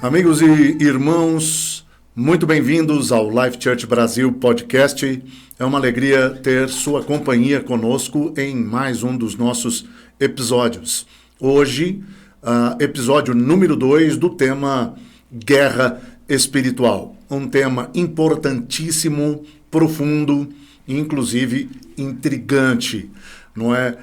Amigos e irmãos, muito bem-vindos ao Life Church Brasil Podcast. É uma alegria ter sua companhia conosco em mais um dos nossos episódios. Hoje, episódio número 2 do tema Guerra Espiritual. Um tema importantíssimo, profundo e, inclusive, intrigante. Não é?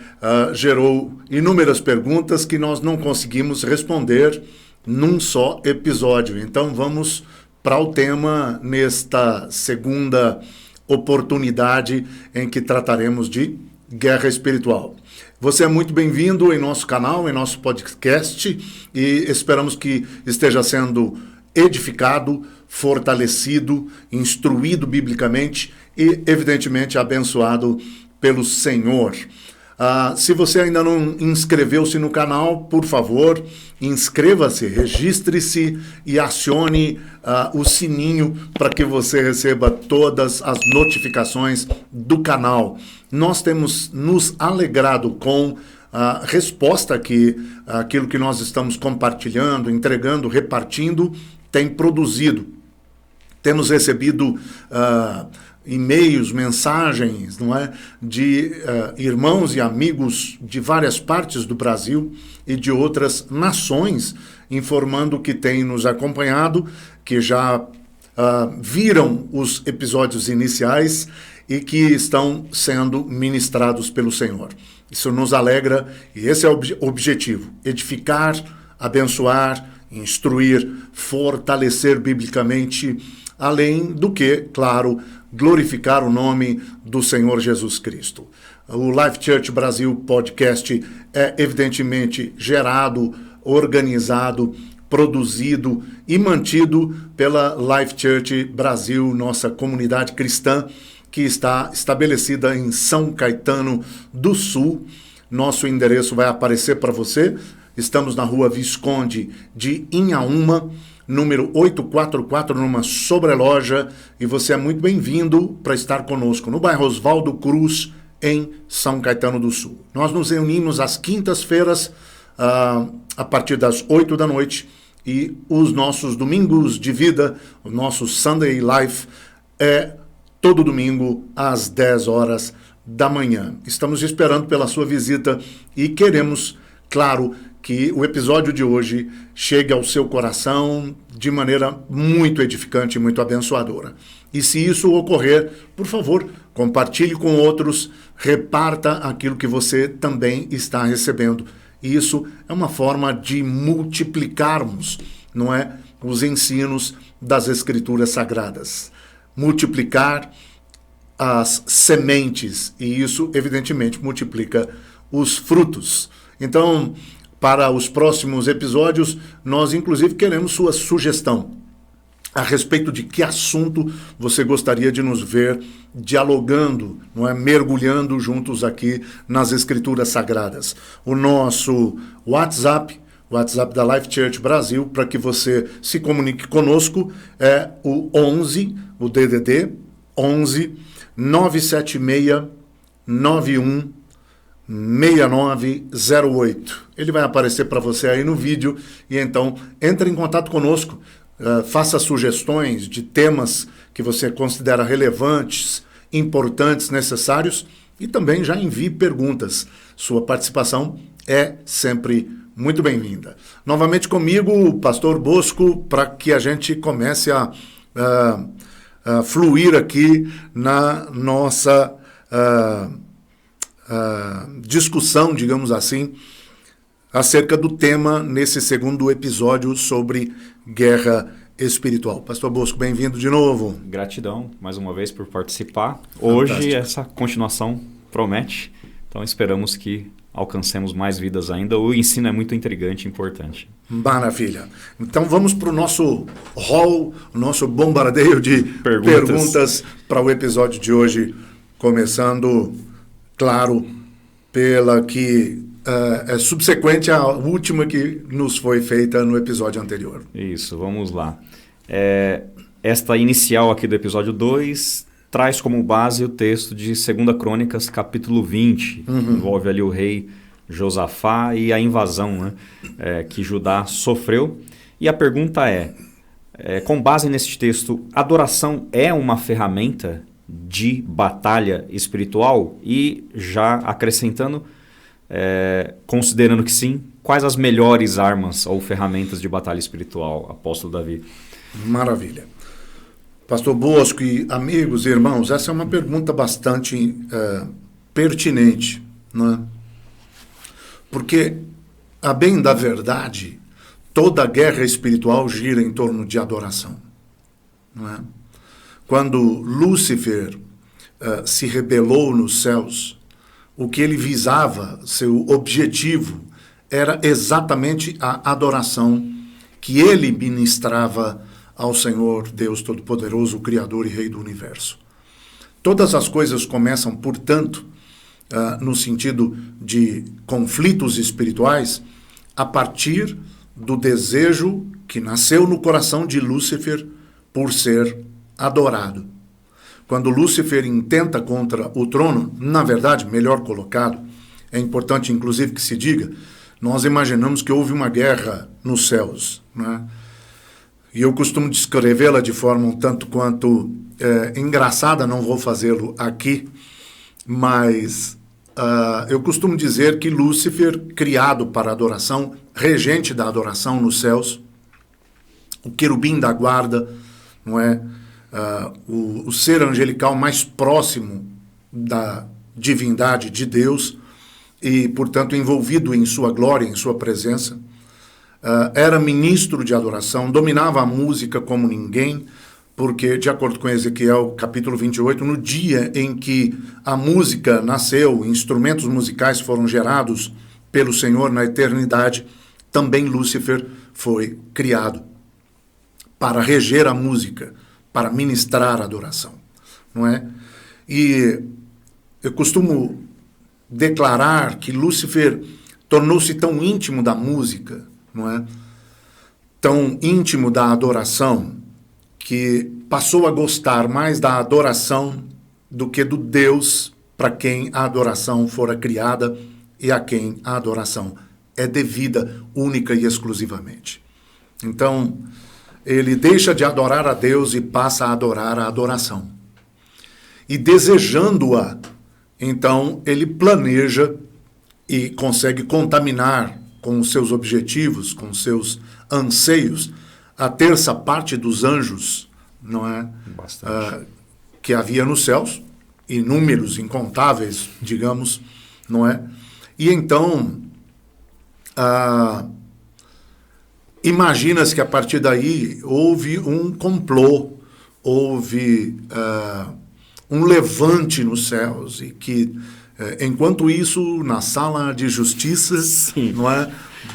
Gerou inúmeras perguntas que nós não conseguimos responder num só episódio. Então vamos para o tema nesta segunda oportunidade em que trataremos de guerra espiritual. Você é muito bem-vindo em nosso canal, em nosso podcast, e esperamos que esteja sendo edificado, fortalecido, instruído biblicamente e, evidentemente, abençoado pelo Senhor. Se você ainda não inscreveu-se no canal, por favor, inscreva-se, registre-se e acione o sininho para que você receba todas as notificações do canal. Nós temos nos alegrado com a resposta que aquilo que nós estamos compartilhando, entregando, repartindo, tem produzido. Temos recebido e-mails, mensagens, não é, de irmãos e amigos de várias partes do Brasil e de outras nações, informando que têm nos acompanhado, que já viram os episódios iniciais e que estão sendo ministrados pelo Senhor. Isso nos alegra e esse é o objetivo: edificar, abençoar, instruir, fortalecer biblicamente, além do que, claro, glorificar o nome do Senhor Jesus Cristo. O Life Church Brasil Podcast é evidentemente gerado, organizado, produzido e mantido pela Life Church Brasil, nossa comunidade cristã, que está estabelecida em São Caetano do Sul. Nosso endereço vai aparecer para você. Estamos na rua Visconde de Inhaúma, número 844, numa sobreloja, e você é muito bem-vindo para estar conosco no bairro Oswaldo Cruz, em São Caetano do Sul. Nós nos reunimos às quintas-feiras, a partir das 8 da noite, e os nossos domingos de vida, o nosso Sunday Life, é todo domingo às 10 horas da manhã. Estamos esperando pela sua visita e queremos, claro, que o episódio de hoje chegue ao seu coração de maneira muito edificante e muito abençoadora. E se isso ocorrer, por favor, compartilhe com outros, reparta aquilo que você também está recebendo. E isso é uma forma de multiplicarmos, não é, os ensinos das Escrituras Sagradas. Multiplicar as sementes, e isso, evidentemente, multiplica os frutos. Então, para os próximos episódios, nós inclusive queremos sua sugestão a respeito de que assunto você gostaria de nos ver dialogando, não é, mergulhando juntos aqui nas Escrituras Sagradas. O nosso WhatsApp da Life Church Brasil, para que você se comunique conosco, é o 11, o DDD 11 976 91 6908. Ele vai aparecer para você aí no vídeo e então entre em contato conosco, faça sugestões de temas que você considera relevantes, importantes, necessários e também já envie perguntas. Sua participação é sempre muito bem-vinda. Novamente comigo, o Pastor Bosco, para que a gente comece a fluir aqui na nossa discussão, digamos assim, acerca do tema nesse segundo episódio sobre guerra espiritual. Pastor Bosco, bem-vindo de novo. Gratidão, mais uma vez, por participar. Fantástico. Hoje essa continuação promete, então esperamos que alcancemos mais vidas ainda. O ensino é muito intrigante e importante. Maravilha. Então vamos para o nosso hall, o nosso bombardeio de perguntas para o episódio de hoje, começando, claro, pela que é subsequente à última que nos foi feita no episódio anterior. Isso, vamos lá. Esta inicial aqui do episódio 2 traz como base o texto de 2 Crônicas, capítulo 20. Envolve ali o rei Josafá e a invasão, né, que Judá sofreu. E a pergunta com base nesse texto, adoração é uma ferramenta de batalha espiritual? E já acrescentando, considerando que sim, quais as melhores armas ou ferramentas de batalha espiritual, apóstolo Davi? Maravilha. Pastor Bosco e amigos e irmãos, essa é uma pergunta bastante pertinente, não é? Porque, a bem da verdade, toda guerra espiritual gira em torno de adoração, não é? Quando Lúcifer se rebelou nos céus, o que ele visava, seu objetivo, era exatamente a adoração que ele ministrava ao Senhor, Deus Todo-Poderoso, o Criador e Rei do Universo. Todas as coisas começam, portanto, no sentido de conflitos espirituais, a partir do desejo que nasceu no coração de Lúcifer por ser adorado. Quando Lúcifer intenta contra o trono, na verdade, melhor colocado, é importante inclusive que se diga, nós imaginamos que houve uma guerra nos céus, né? E eu costumo descrevê-la de forma um tanto quanto engraçada, não vou fazê-lo aqui, mas eu costumo dizer que Lúcifer, criado para adoração, regente da adoração nos céus, o querubim da guarda, não é? O ser angelical mais próximo da divindade de Deus e, portanto, envolvido em sua glória, em sua presença, era ministro de adoração, dominava a música como ninguém, porque, de acordo com Ezequiel, capítulo 28, no dia em que a música nasceu, instrumentos musicais foram gerados pelo Senhor na eternidade, também Lúcifer foi criado para reger a música, para ministrar a adoração, não é? E eu costumo declarar que Lúcifer tornou-se tão íntimo da música, não é? Tão íntimo da adoração, que passou a gostar mais da adoração do que do Deus para quem a adoração fora criada e a quem a adoração é devida única e exclusivamente. Então, ele deixa de adorar a Deus e passa a adorar a adoração. E desejando-a, então ele planeja e consegue contaminar com os seus objetivos, com os seus anseios, a terça parte dos anjos, não é? Que havia nos céus, inúmeros, incontáveis, digamos, não é? E então, imagina-se que a partir daí houve um complô, houve um levante nos céus, e que, enquanto isso, na sala de justiça, sim, não é?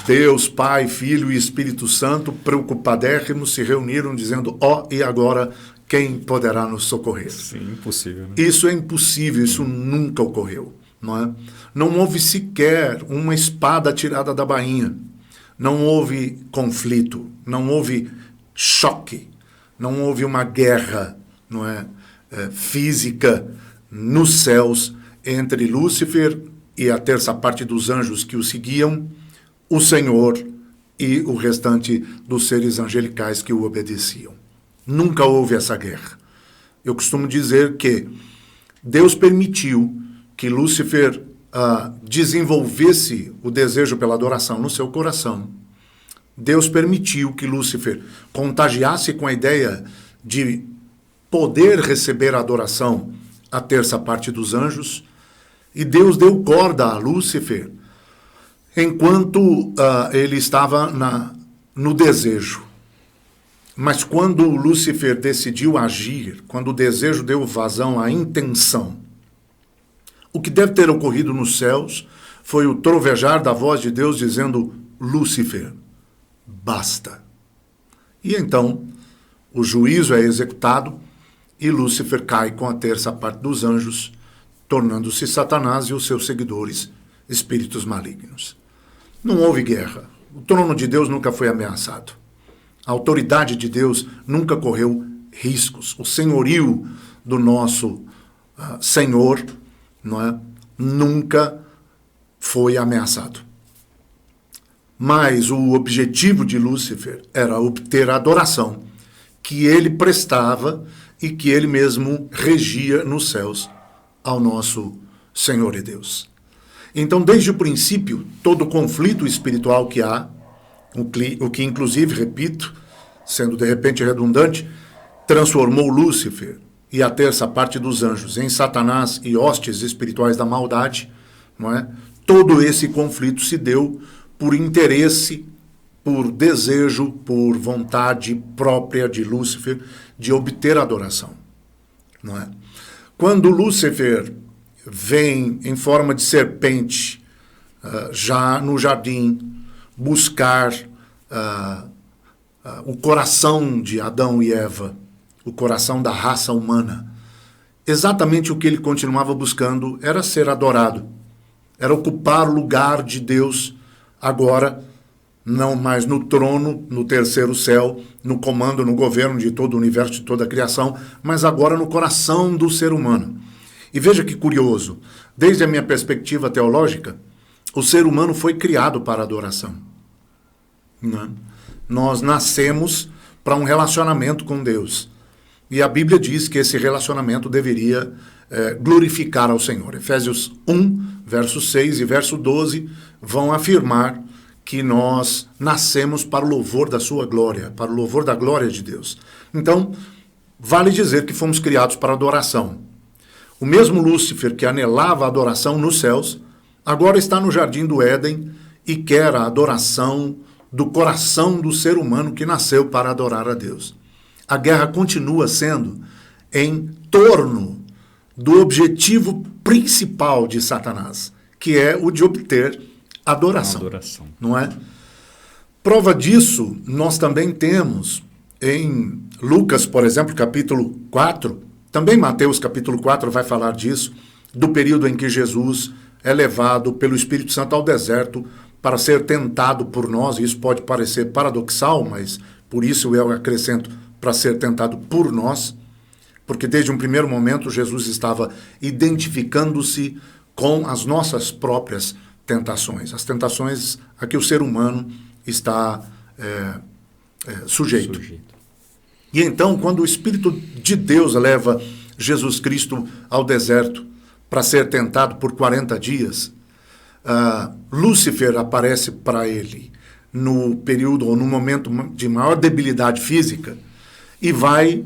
Deus, Pai, Filho e Espírito Santo, preocupadérrimos, se reuniram dizendo, e agora quem poderá nos socorrer? Sim, impossível. Né? Isso é impossível, isso nunca ocorreu, não é? Não houve sequer uma espada tirada da bainha, não houve conflito, não houve choque, não houve uma guerra, não é? Física nos céus entre Lúcifer e a terça parte dos anjos que o seguiam, o Senhor e o restante dos seres angelicais que o obedeciam. Nunca houve essa guerra. Eu costumo dizer que Deus permitiu que Lúcifer desenvolvesse o desejo pela adoração no seu coração. Deus permitiu que Lúcifer contagiasse com a ideia de poder receber a adoração a terça parte dos anjos, e Deus deu corda a Lúcifer enquanto ele estava no desejo. Mas quando Lúcifer decidiu agir, quando o desejo deu vazão à intenção, o que deve ter ocorrido nos céus foi o trovejar da voz de Deus dizendo, Lúcifer, basta. E então o juízo é executado e Lúcifer cai com a terça parte dos anjos, tornando-se Satanás e os seus seguidores espíritos malignos. Não houve guerra. O trono de Deus nunca foi ameaçado. A autoridade de Deus nunca correu riscos. O senhorio do nosso Senhor, não é? Nunca foi ameaçado. mas o objetivo de Lúcifer era obter a adoração que ele prestava e que ele mesmo regia nos céus ao nosso Senhor e Deus. Então, desde o princípio, todo conflito espiritual que há, o que inclusive, repito, sendo de repente redundante, transformou Lúcifer e a terça parte dos anjos em Satanás e hostes espirituais da maldade, não é? Todo esse conflito se deu por interesse, por desejo, por vontade própria de Lúcifer de obter adoração, não é? Quando Lúcifer vem em forma de serpente, já no jardim, buscar o coração de Adão e Eva, o coração da raça humana, exatamente o que ele continuava buscando era ser adorado, era ocupar o lugar de Deus, agora não mais no trono, no terceiro céu, no comando, no governo de todo o universo, de toda a criação, mas agora no coração do ser humano. E veja que curioso, desde a minha perspectiva teológica, o ser humano foi criado para adoração. Né? Nós nascemos para um relacionamento com Deus. E a Bíblia diz que esse relacionamento deveria glorificar ao Senhor. Efésios 1, verso 6 e verso 12 vão afirmar que nós nascemos para o louvor da sua glória, para o louvor da glória de Deus. Então, vale dizer que fomos criados para adoração. O mesmo Lúcifer que anelava a adoração nos céus, agora está no jardim do Éden e quer a adoração do coração do ser humano que nasceu para adorar a Deus. A guerra continua sendo em torno do objetivo principal de Satanás, que é o de obter adoração. Não é? Prova disso, nós também temos em Lucas, por exemplo, capítulo 4, também Mateus, capítulo 4, vai falar disso, do período em que Jesus é levado pelo Espírito Santo ao deserto para ser tentado por nós. Isso pode parecer paradoxal, mas por isso eu acrescento para ser tentado por nós, porque desde um primeiro momento Jesus estava identificando-se com as nossas próprias tentações, as tentações a que o ser humano está sujeito. E então, quando o Espírito de Deus leva Jesus Cristo ao deserto para ser tentado por 40 dias, Lúcifer aparece para ele no período ou no momento de maior debilidade física e vai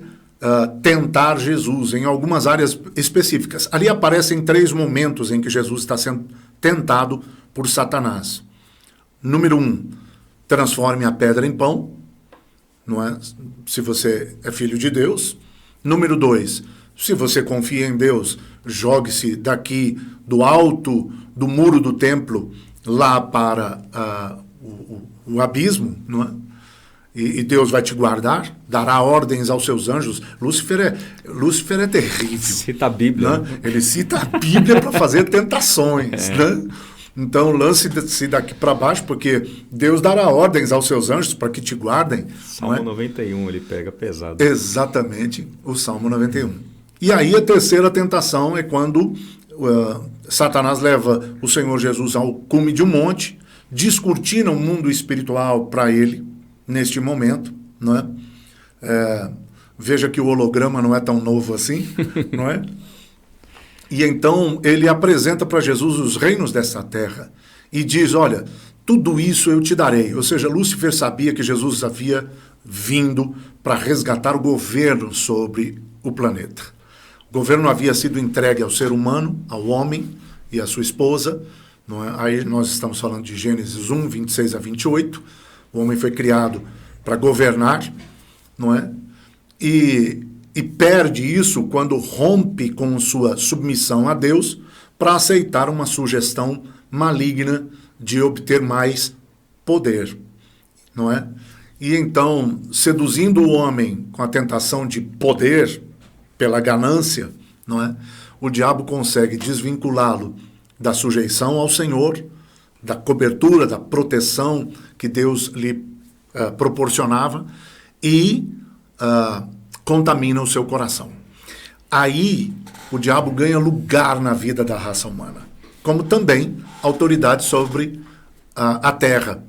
tentar Jesus em algumas áreas específicas. Ali aparecem 3 momentos em que Jesus está sendo tentado por Satanás. Número 1, transforme a pedra em pão, não é? Se você é filho de Deus. Número 2, se você confia em Deus, jogue-se daqui do alto do muro do templo lá para o abismo, não é? E Deus vai te guardar, dará ordens aos seus anjos. Lúcifer é terrível. Cita a Bíblia. Né? Ele cita a Bíblia para fazer tentações. Né? Então, lance-se daqui para baixo, porque Deus dará ordens aos seus anjos para que te guardem. Salmo 91, ele pega pesado. Exatamente, o Salmo 91. E aí a terceira tentação é quando Satanás leva o Senhor Jesus ao cume de um monte, descortina o mundo espiritual para ele, neste momento, não é? Veja que o holograma não é tão novo assim, não é? E então ele apresenta para Jesus os reinos dessa terra e diz, olha, tudo isso eu te darei. Ou seja, Lúcifer sabia que Jesus havia vindo para resgatar o governo sobre o planeta. O governo havia sido entregue ao ser humano, ao homem e à sua esposa, não é? Aí nós estamos falando de Gênesis 1, 26 a 28, o homem foi criado para governar, não é? E perde isso quando rompe com sua submissão a Deus para aceitar uma sugestão maligna de obter mais poder, não é? E então, seduzindo o homem com a tentação de poder pela ganância, não é? O diabo consegue desvinculá-lo da sujeição ao Senhor, da cobertura, da proteção que Deus lhe proporcionava e contamina o seu coração. Aí o diabo ganha lugar na vida da raça humana, como também autoridade sobre a terra.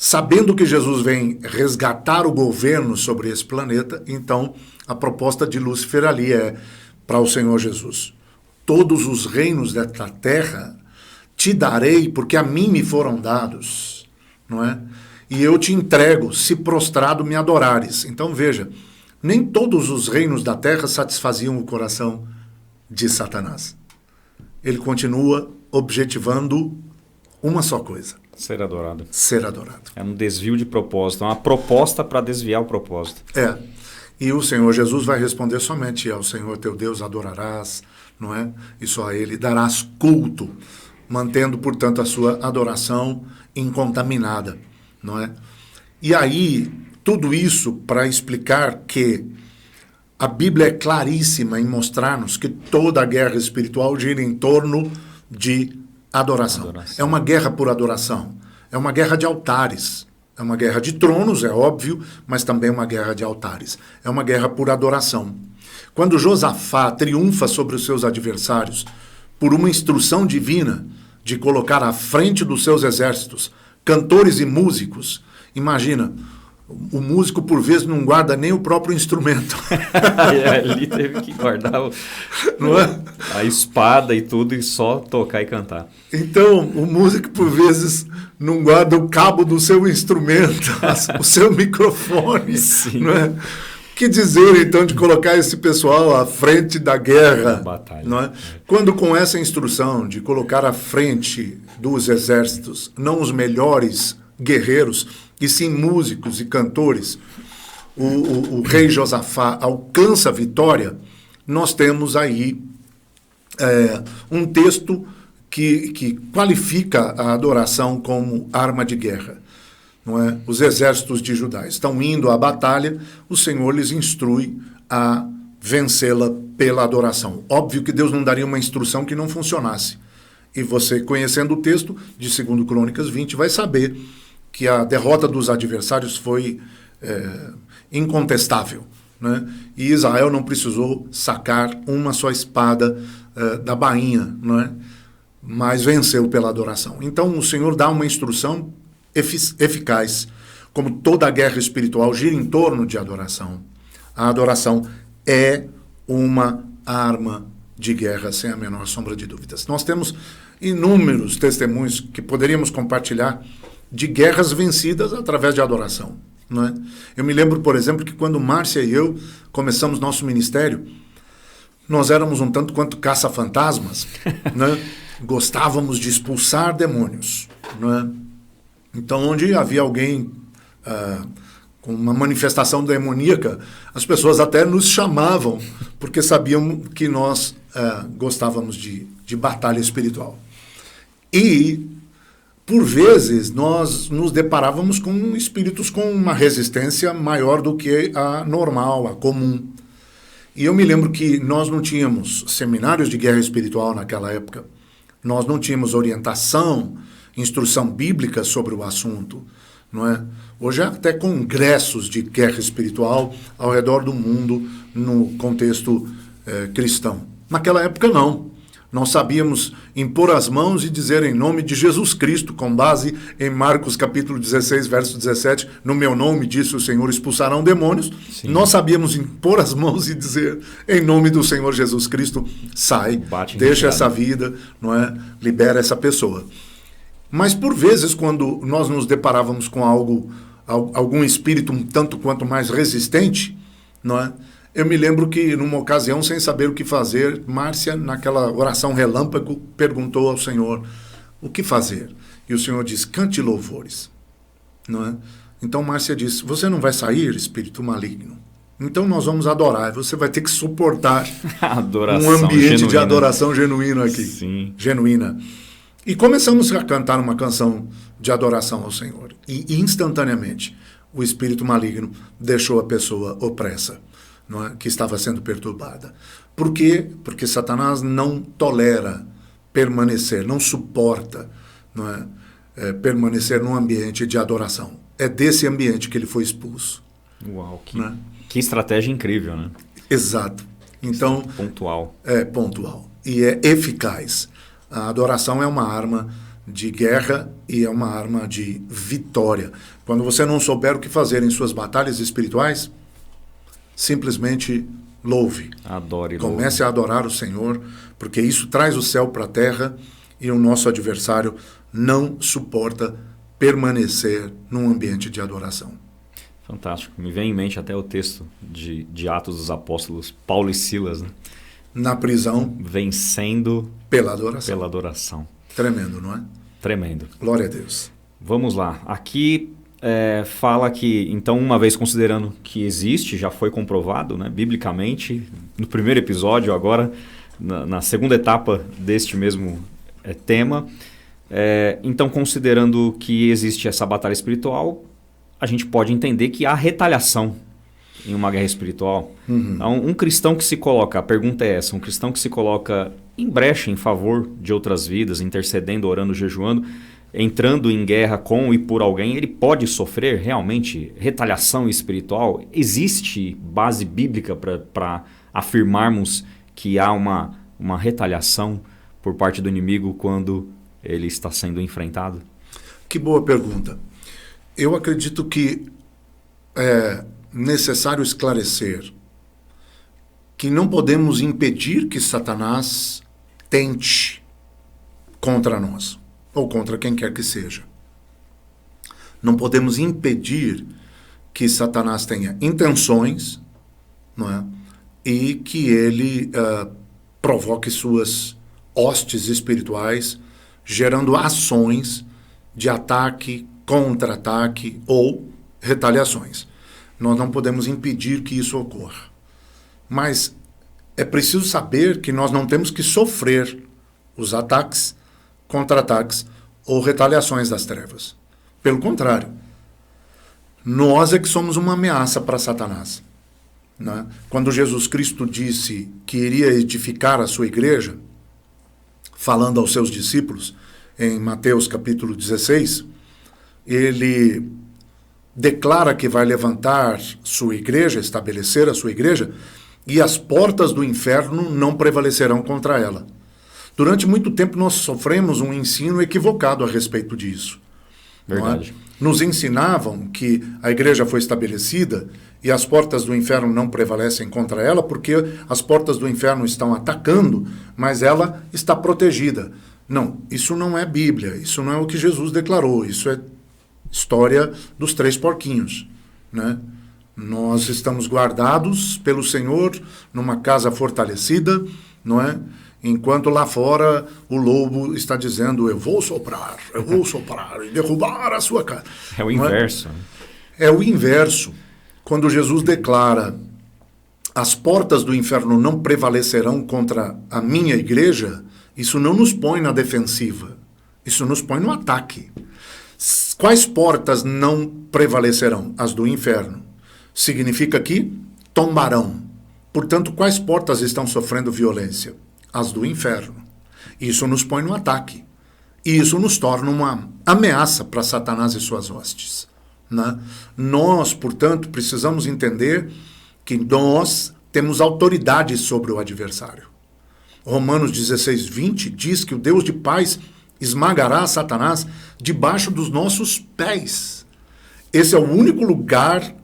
sabendo que Jesus vem resgatar o governo sobre esse planeta, então a proposta de Lúcifer ali é para o Senhor Jesus: todos os reinos desta terra te darei, porque a mim me foram dados, não é? E eu te entrego, se prostrado me adorares. Então veja, nem todos os reinos da terra satisfaziam o coração de Satanás. Ele continua objetivando uma só coisa: ser adorado. Ser adorado. É um desvio de propósito, é uma proposta para desviar o propósito. E o Senhor Jesus vai responder: somente ao Senhor teu Deus adorarás, não é? E só a Ele darás culto, mantendo, portanto, a sua adoração incontaminada, não é? E aí, tudo isso para explicar que a Bíblia é claríssima em mostrar-nos que toda a guerra espiritual gira em torno de adoração. É uma guerra por adoração, é uma guerra de altares, é uma guerra de tronos, é óbvio, mas também uma guerra de altares. É uma guerra por adoração. Quando Josafá triunfa sobre os seus adversários por uma instrução divina de colocar à frente dos seus exércitos cantores e músicos, imagina, o músico por vezes não guarda nem o próprio instrumento. Ali teve que guardar não é? A espada e tudo, e só tocar e cantar. Então, o músico por vezes não guarda o cabo do seu instrumento, o seu microfone. Sim. Não é? Que dizer, então, de colocar esse pessoal à frente da guerra? Batalha. Não é? Quando com essa instrução de colocar à frente dos exércitos, não os melhores guerreiros, e sim músicos e cantores, o rei Josafá alcança a vitória, nós temos aí um texto que qualifica a adoração como arma de guerra. Não é? Os exércitos de Judá estão indo à batalha, o Senhor lhes instrui a vencê-la pela adoração. Óbvio que Deus não daria uma instrução que não funcionasse. E você, conhecendo o texto de 2 Crônicas 20, vai saber que a derrota dos adversários foi incontestável, né? E Israel não precisou sacar uma só espada da bainha, não é? Mas venceu pela adoração. Então o Senhor dá uma instrução eficaz. Como toda a guerra espiritual gira em torno de adoração, a adoração é uma arma de guerra, sem a menor sombra de dúvidas. Nós temos inúmeros testemunhos que poderíamos compartilhar de guerras vencidas através de adoração, não é? Eu me lembro, por exemplo, que quando Márcia e eu começamos nosso ministério, nós éramos um tanto quanto caça-fantasmas, né? Gostávamos de expulsar demônios, não é? Então, onde havia alguém com uma manifestação demoníaca, as pessoas até nos chamavam, porque sabiam que nós gostávamos de batalha espiritual. E, por vezes, nós nos deparávamos com espíritos com uma resistência maior do que a normal, a comum. E eu me lembro que nós não tínhamos seminários de guerra espiritual naquela época, nós não tínhamos orientação, instrução bíblica sobre o assunto, não é? Hoje há até congressos de guerra espiritual ao redor do mundo no contexto cristão. Naquela época não. Nós sabíamos impor as mãos e dizer em nome de Jesus Cristo, com base em Marcos capítulo 16, verso 17, no meu nome, disse o Senhor, expulsarão demônios. Sim. Nós sabíamos impor as mãos e dizer em nome do Senhor Jesus Cristo, sai, deixa essa vida, não é? Libera essa pessoa. Mas por vezes, quando nós nos deparávamos com algum espírito um tanto quanto mais resistente, não é? Eu me lembro que, numa ocasião, sem saber o que fazer, Márcia, naquela oração relâmpago, perguntou ao Senhor o que fazer. E o Senhor disse, cante louvores. Não é? Então Márcia disse, você não vai sair, espírito maligno? Então nós vamos adorar. Você vai ter que suportar um ambiente genuína. De adoração genuíno aqui. Sim. Genuína. E começamos a cantar uma canção de adoração ao Senhor. E instantaneamente o espírito maligno deixou a pessoa opressa, não é? Que estava sendo perturbada. Por quê? Porque Satanás não tolera permanecer, não suporta, não é? Permanecer num ambiente de adoração. É desse ambiente que ele foi expulso. Uau, que estratégia incrível, né? Exato. Então, pontual. É pontual. E é eficaz. A adoração é uma arma de guerra e é uma arma de vitória. Quando você não souber o que fazer em suas batalhas espirituais, simplesmente louve. Adore. Comece a adorar o Senhor, porque isso traz o céu para a terra e o nosso adversário não suporta permanecer num ambiente de adoração. Fantástico. Me vem em mente até o texto de Atos dos Apóstolos, Paulo e Silas, né? Na prisão, vencendo pela adoração. Pela adoração. Tremendo, não é? Tremendo. Glória a Deus. Vamos lá. Aqui fala que, então, uma vez considerando que existe, já foi comprovado, né, biblicamente, no primeiro episódio, agora, na segunda etapa deste mesmo tema, então, considerando que existe essa batalha espiritual, a gente pode entender que há retaliação em uma guerra espiritual. Então, um cristão que se coloca, a pergunta é essa, um cristão que se coloca em brecha em favor de outras vidas, intercedendo, orando, jejuando, entrando em guerra com e por alguém, ele pode sofrer realmente retaliação espiritual? Existe base bíblica para afirmarmos que há uma retaliação por parte do inimigo quando ele está sendo enfrentado? Que boa pergunta. Eu acredito que é necessário esclarecer que não podemos impedir que Satanás tente contra nós, ou contra quem quer que seja. Não podemos impedir que Satanás tenha intenções, não é? E que ele provoque suas hostes espirituais, gerando ações de ataque, contra-ataque ou retaliações. Nós não podemos impedir que isso ocorra. Mas é preciso saber que nós não temos que sofrer os ataques, contra-ataques ou retaliações das trevas. Pelo contrário, nós é que somos uma ameaça para Satanás, né? Quando Jesus Cristo disse que iria edificar a sua igreja, falando aos seus discípulos, em Mateus capítulo 16, ele declara que vai levantar sua igreja, estabelecer a sua igreja, e as portas do inferno não prevalecerão contra ela. Durante muito tempo nós sofremos um ensino equivocado a respeito disso. Verdade. Nos ensinavam que a igreja foi estabelecida e as portas do inferno não prevalecem contra ela porque as portas do inferno estão atacando, mas ela está protegida. Não, isso não é Bíblia, isso não é o que Jesus declarou, isso é história dos 3 porquinhos, né? Nós estamos guardados pelo Senhor numa casa fortalecida, não é? Enquanto lá fora o lobo está dizendo, eu vou soprar e derrubar a sua casa. É o inverso. É o inverso. Quando Jesus declara, as portas do inferno não prevalecerão contra a minha igreja, isso não nos põe na defensiva, isso nos põe no ataque. Quais portas não prevalecerão? As do inferno. Significa que tombarão. Portanto, quais portas estão sofrendo violência? As do inferno. Isso nos põe no ataque. E isso nos torna uma ameaça para Satanás e suas hostes, né? Nós, portanto, precisamos entender que nós temos autoridade sobre o adversário. Romanos 16:20 diz que o Deus de paz esmagará Satanás debaixo dos nossos pés. Esse é o único lugar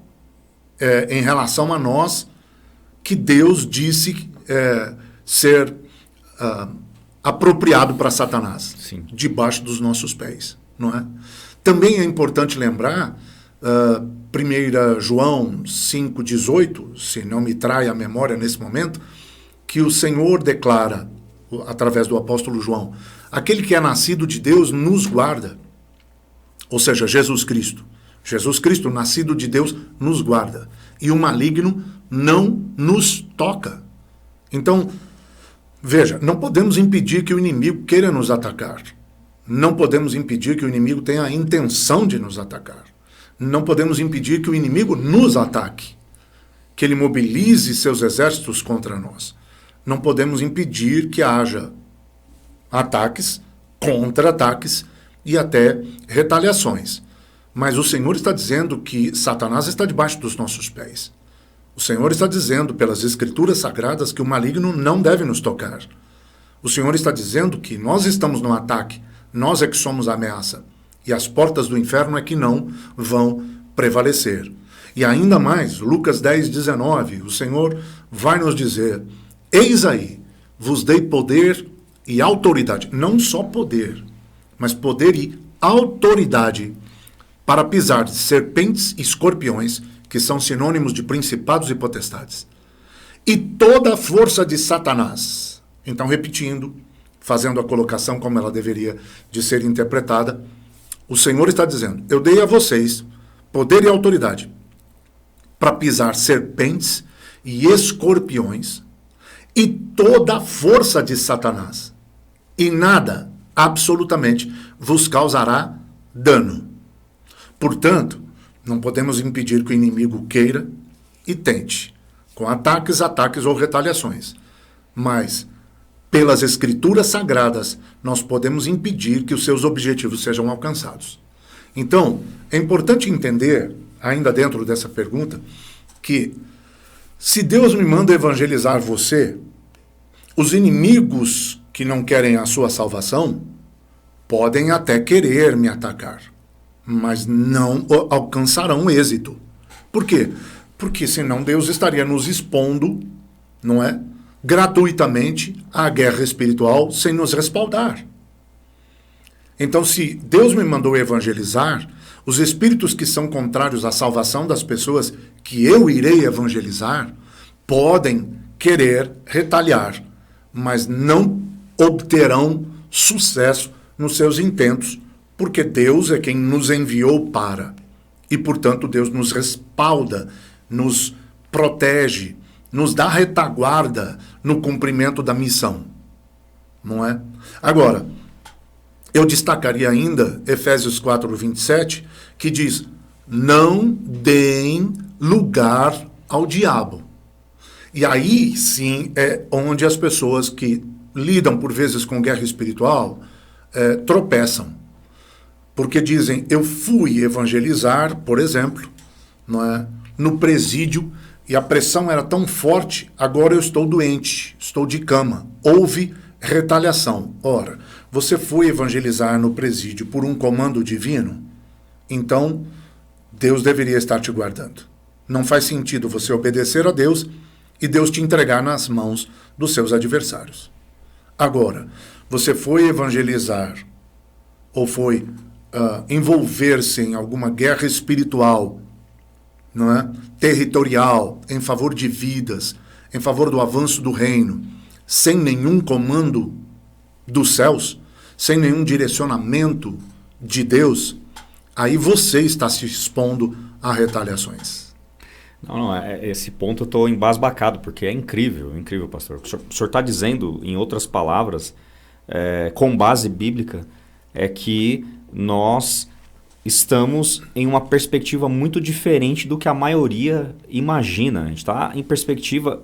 em relação a nós que Deus disse ser apropriado para Satanás. Sim. Debaixo dos nossos pés, não é? Também é importante lembrar 1 João 5,18, se não me trai a memória nesse momento, que o Senhor declara, através do apóstolo João, aquele que é nascido de Deus nos guarda. Ou seja, Jesus Cristo. Jesus Cristo, nascido de Deus, nos guarda. E o maligno não nos toca. Então, veja, não podemos impedir que o inimigo queira nos atacar. Não podemos impedir que o inimigo tenha a intenção de nos atacar. Não podemos impedir que o inimigo nos ataque, que ele mobilize seus exércitos contra nós. Não podemos impedir que haja ataques, contra-ataques e até retaliações. Mas o Senhor está dizendo que Satanás está debaixo dos nossos pés. O Senhor está dizendo pelas Escrituras Sagradas que o maligno não deve nos tocar. O Senhor está dizendo que nós estamos no ataque, nós é que somos a ameaça. e as portas do inferno é que não vão prevalecer. E ainda mais, Lucas 10:19, o Senhor vai nos dizer: eis aí, vos dei poder e autoridade, não só poder, mas poder e autoridade para pisar serpentes e escorpiões, que são sinônimos de principados e potestades, e toda a força de Satanás. Então, repetindo, fazendo a colocação como ela deveria de ser interpretada, o Senhor está dizendo: eu dei a vocês poder e autoridade para pisar serpentes e escorpiões e toda a força de Satanás, e nada, absolutamente, vos causará dano. Portanto, não podemos impedir que o inimigo queira e tente, com ataques ou retaliações. Mas, pelas Escrituras Sagradas, nós podemos impedir que os seus objetivos sejam alcançados. Então, é importante entender, ainda dentro dessa pergunta, que se Deus me manda evangelizar você, os inimigos que não querem a sua salvação podem até querer me atacar, mas não alcançarão êxito. Por quê? Porque senão Deus estaria nos expondo, não é? Gratuitamente à guerra espiritual sem nos respaldar. Então, se Deus me mandou evangelizar, os espíritos que são contrários à salvação das pessoas que eu irei evangelizar podem querer retaliar, mas não obterão sucesso nos seus intentos, porque Deus é quem nos enviou para. E, portanto, Deus nos respalda, nos protege, nos dá retaguarda no cumprimento da missão. Não é? Agora, eu destacaria ainda Efésios 4:27, que diz: não deem lugar ao diabo. E aí, sim, é onde as pessoas que lidam, por vezes, com guerra espiritual, tropeçam. Porque dizem: eu fui evangelizar, por exemplo, não é, no presídio, e a pressão era tão forte, agora eu estou doente, estou de cama. Houve retaliação. Ora, você foi evangelizar no presídio por um comando divino? Então, Deus deveria estar te guardando. Não faz sentido você obedecer a Deus e Deus te entregar nas mãos dos seus adversários. Agora, você foi evangelizar ou foi envolver-se em alguma guerra espiritual, não é? Territorial, em favor de vidas, em favor do avanço do reino, sem nenhum comando dos céus, sem nenhum direcionamento de Deus, aí você está se expondo a retaliações. Não, esse ponto eu estou embasbacado, porque é incrível, pastor. O senhor está dizendo, em outras palavras, com base bíblica, é que nós estamos em uma perspectiva muito diferente do que a maioria imagina. A gente está em perspectiva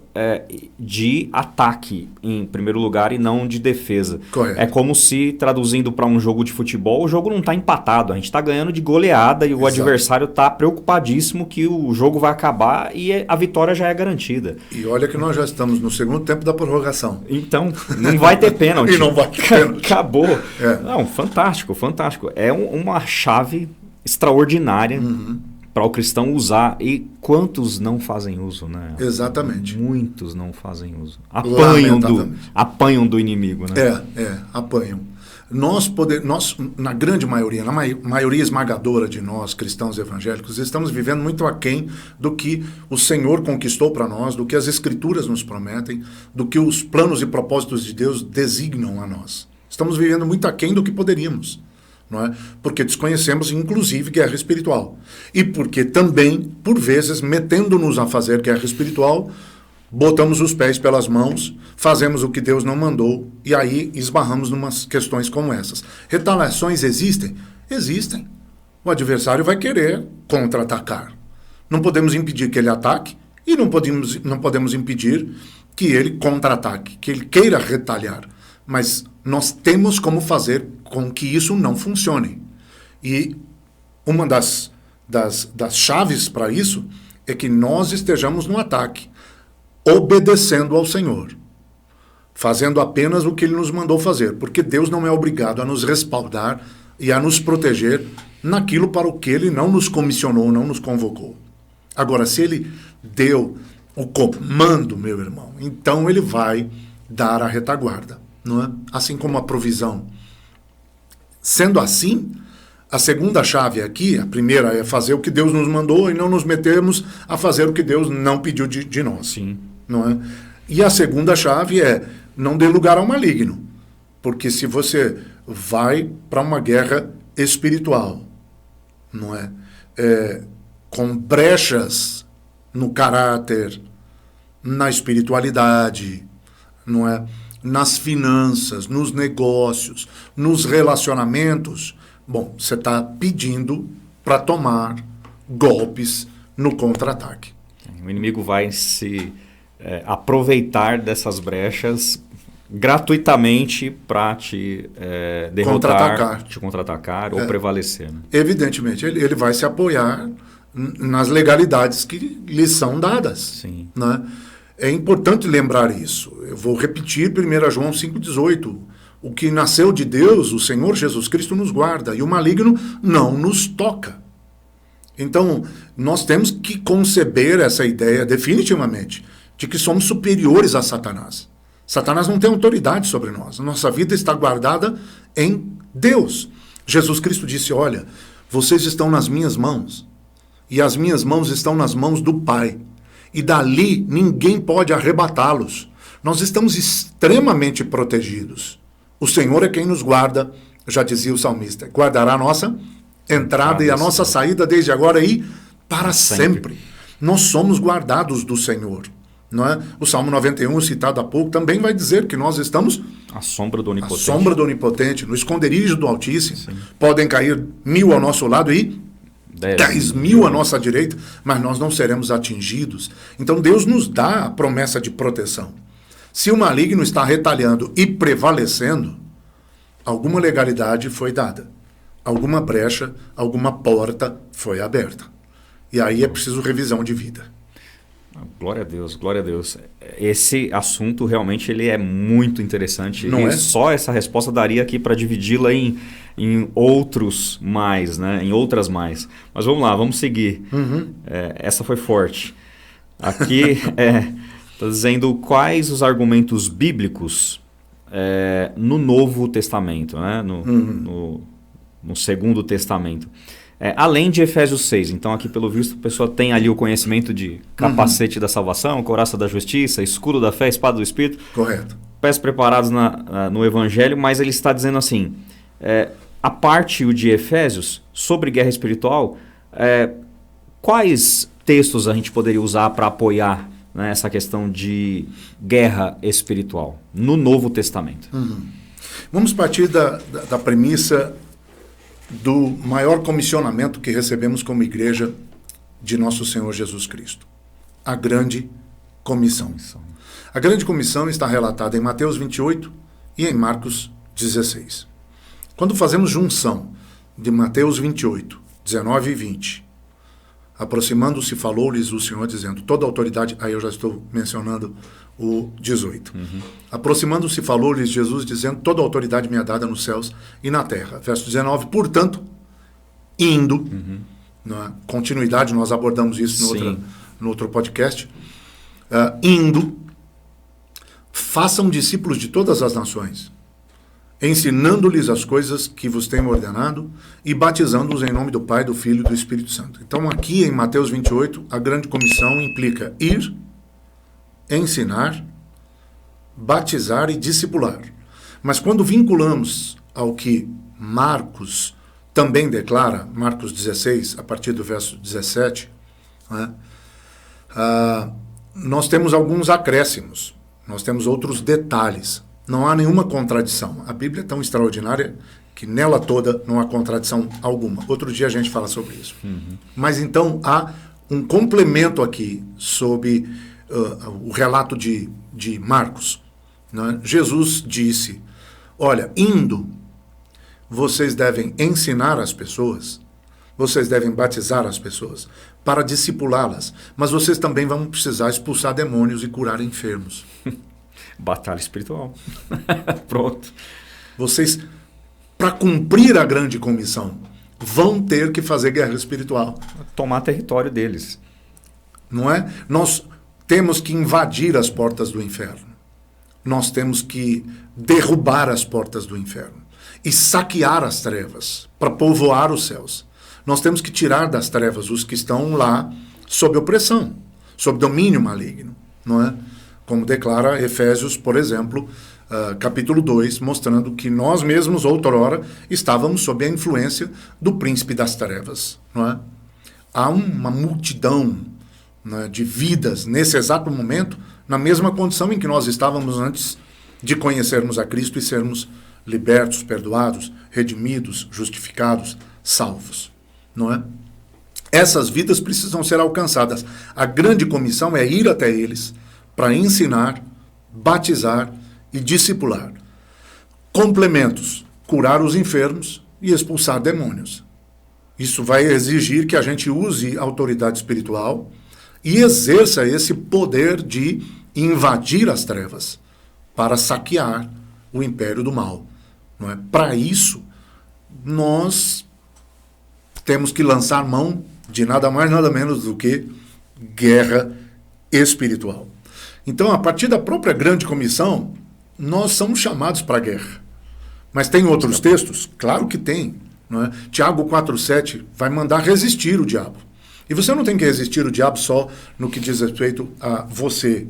de ataque, em primeiro lugar, e não de defesa. Correto. É como se, traduzindo para um jogo de futebol, o jogo não está empatado. A gente está ganhando de goleada e o adversário está preocupadíssimo que o jogo vai acabar e a vitória já é garantida. E olha que nós já estamos no segundo tempo da prorrogação. Então, não vai ter pênalti. E não vai ter pênalti. Acabou. Não, fantástico, fantástico. É uma chave extraordinária para o cristão usar. E quantos não fazem uso, né? Exatamente. Muitos não fazem uso. Apanham do inimigo, né? Apanham. Nós, na grande maioria, na maioria esmagadora de nós, cristãos evangélicos, estamos vivendo muito aquém do que o Senhor conquistou para nós, do que as Escrituras nos prometem, do que os planos e propósitos de Deus designam a nós. Estamos vivendo muito aquém do que poderíamos. Não é? Porque desconhecemos, inclusive, guerra espiritual. E porque também, por vezes, metendo-nos a fazer guerra espiritual, botamos os pés pelas mãos, fazemos o que Deus não mandou, e aí esbarramos em umas questões como essas. Retaliações existem? Existem. O adversário vai querer contra-atacar. Não podemos impedir que ele ataque, e não podemos impedir que ele contra-ataque, que ele queira retaliar. Mas nós temos como fazer com que isso não funcione. E uma das chaves para isso é que nós estejamos no ataque, obedecendo ao Senhor, fazendo apenas o que Ele nos mandou fazer, porque Deus não é obrigado a nos respaldar e a nos proteger naquilo para o que ele não nos comissionou, não nos convocou. Agora, se ele deu o comando, meu irmão, então ele vai dar a retaguarda, não é? Assim como a provisão. Sendo assim, a segunda chave aqui, a primeira é fazer o que Deus nos mandou e não nos metermos a fazer o que Deus não pediu de nós. Sim. Não é? E a segunda chave é não dê lugar ao maligno. Porque se você vai para uma guerra espiritual, não é? Com brechas no caráter, na espiritualidade, não é? Nas finanças, nos negócios, nos relacionamentos, bom, você está pedindo para tomar golpes no contra-ataque. O inimigo vai se aproveitar dessas brechas gratuitamente para te derrotar, te contra-atacar ou prevalecer. Né? Evidentemente, ele vai se apoiar nas legalidades que lhe são dadas. Sim. Né? É importante lembrar isso. Eu vou repetir 1 João 5,18. O que nasceu de Deus, o Senhor Jesus Cristo nos guarda, e o maligno não nos toca. Então, nós temos que conceber essa ideia definitivamente de que somos superiores a Satanás. Satanás não tem autoridade sobre nós. Nossa vida está guardada em Deus. Jesus Cristo disse, olha, vocês estão nas minhas mãos, e as minhas mãos estão nas mãos do Pai. E dali ninguém pode arrebatá-los. Nós estamos extremamente protegidos. O Senhor é quem nos guarda, já dizia o salmista. Guardará a nossa entrada e a nossa saída desde agora e para sempre. Nós somos guardados do Senhor. Não é? O Salmo 91, citado há pouco, também vai dizer que nós estamos à sombra do Onipotente. À sombra do Onipotente, no esconderijo do Altíssimo. Sim. Podem cair 1000 ao nosso lado e 10.000 à nossa direita, mas nós não seremos atingidos. Então Deus nos dá a promessa de proteção. Se o maligno está retalhando e prevalecendo, alguma legalidade foi dada. Alguma brecha, alguma porta foi aberta. E aí é preciso revisão de vida. Glória a Deus, glória a Deus. Esse assunto realmente ele é muito interessante. Não e é? Só essa resposta daria aqui para dividi-la em outros mais, né? Em outras mais. Mas vamos lá, vamos seguir. Essa foi forte. Aqui está dizendo quais os argumentos bíblicos no Novo Testamento, né? No Segundo Testamento. Além de Efésios 6. Então aqui pelo visto a pessoa tem ali o conhecimento de capacete da salvação, couraça da justiça, escudo da fé, espada do Espírito. Correto. Pés preparados no Evangelho, mas ele está dizendo assim, a parte o de Efésios sobre guerra espiritual, quais textos a gente poderia usar para apoiar, né, essa questão de guerra espiritual no Novo Testamento? Vamos partir da premissa do maior comissionamento que recebemos como igreja de nosso Senhor Jesus Cristo. A grande comissão. A grande comissão está relatada em Mateus 28 e em Marcos 16. Quando fazemos junção de Mateus 28, 19 e 20, aproximando-se, falou-lhes o Senhor, dizendo, toda autoridade... Aí eu já estou mencionando o 18. Aproximando-se, falou-lhes Jesus, dizendo, toda autoridade me é dada nos céus e na terra. Verso 19, portanto, indo... Na continuidade, nós abordamos isso no outro podcast. Indo, façam discípulos de todas as nações, ensinando-lhes as coisas que vos tenho ordenado e batizando-os em nome do Pai, do Filho e do Espírito Santo. Então aqui em Mateus 28, a grande comissão implica ir, ensinar, batizar e discipular. Mas quando vinculamos ao que Marcos também declara, Marcos 16, a partir do verso 17, né, nós temos alguns acréscimos, nós temos outros detalhes. Não há nenhuma contradição. A Bíblia é tão extraordinária que nela toda não há contradição alguma. Outro dia a gente fala sobre isso. Mas então há um complemento aqui sobre o relato de Marcos. Né? Jesus disse, olha, indo, vocês devem ensinar as pessoas, vocês devem batizar as pessoas para discipulá-las, mas vocês também vão precisar expulsar demônios e curar enfermos. Batalha espiritual. Pronto. Vocês, para cumprir a grande comissão, vão ter que fazer guerra espiritual. Tomar território deles. Não é? Nós temos que invadir as portas do inferno. Nós temos que derrubar as portas do inferno e saquear as trevas para povoar os céus. Nós temos que tirar das trevas os que estão lá sob opressão, sob domínio maligno, não é? Como declara Efésios, por exemplo, capítulo 2, mostrando que nós mesmos, outrora, estávamos sob a influência do príncipe das trevas, não é? Há uma multidão, né, de vidas nesse exato momento, na mesma condição em que nós estávamos antes de conhecermos a Cristo e sermos libertos, perdoados, redimidos, justificados, salvos, não é? Essas vidas precisam ser alcançadas. A grande comissão é ir até eles para ensinar, batizar e discipular. Complementos: curar os enfermos e expulsar demônios. Isso vai exigir que a gente use a autoridade espiritual e exerça esse poder de invadir as trevas para saquear o império do mal. Não é? Para isso, nós temos que lançar mão de nada mais, nada menos do que guerra espiritual. Então, a partir da própria grande comissão, nós somos chamados para a guerra. Mas tem outros textos? Claro que tem. Não é? Tiago 4,7 vai mandar resistir o diabo. E você não tem que resistir o diabo só no que diz respeito a você.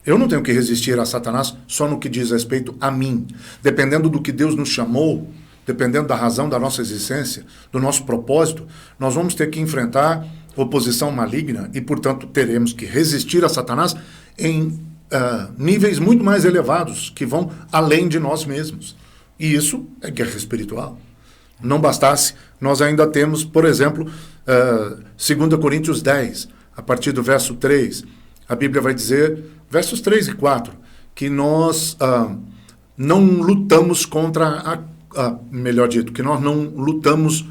Eu não tenho que resistir a Satanás só no que diz respeito a mim. Dependendo do que Deus nos chamou, dependendo da razão da nossa existência, do nosso propósito, nós vamos ter que enfrentar oposição maligna e, portanto, teremos que resistir a Satanás em níveis muito mais elevados, que vão além de nós mesmos. E isso é guerra espiritual. Não bastasse, nós ainda temos, por exemplo, 2 Coríntios 10, a partir do verso 3, a Bíblia vai dizer, versos 3 e 4, que nós não lutamos contra melhor dito, que nós não lutamos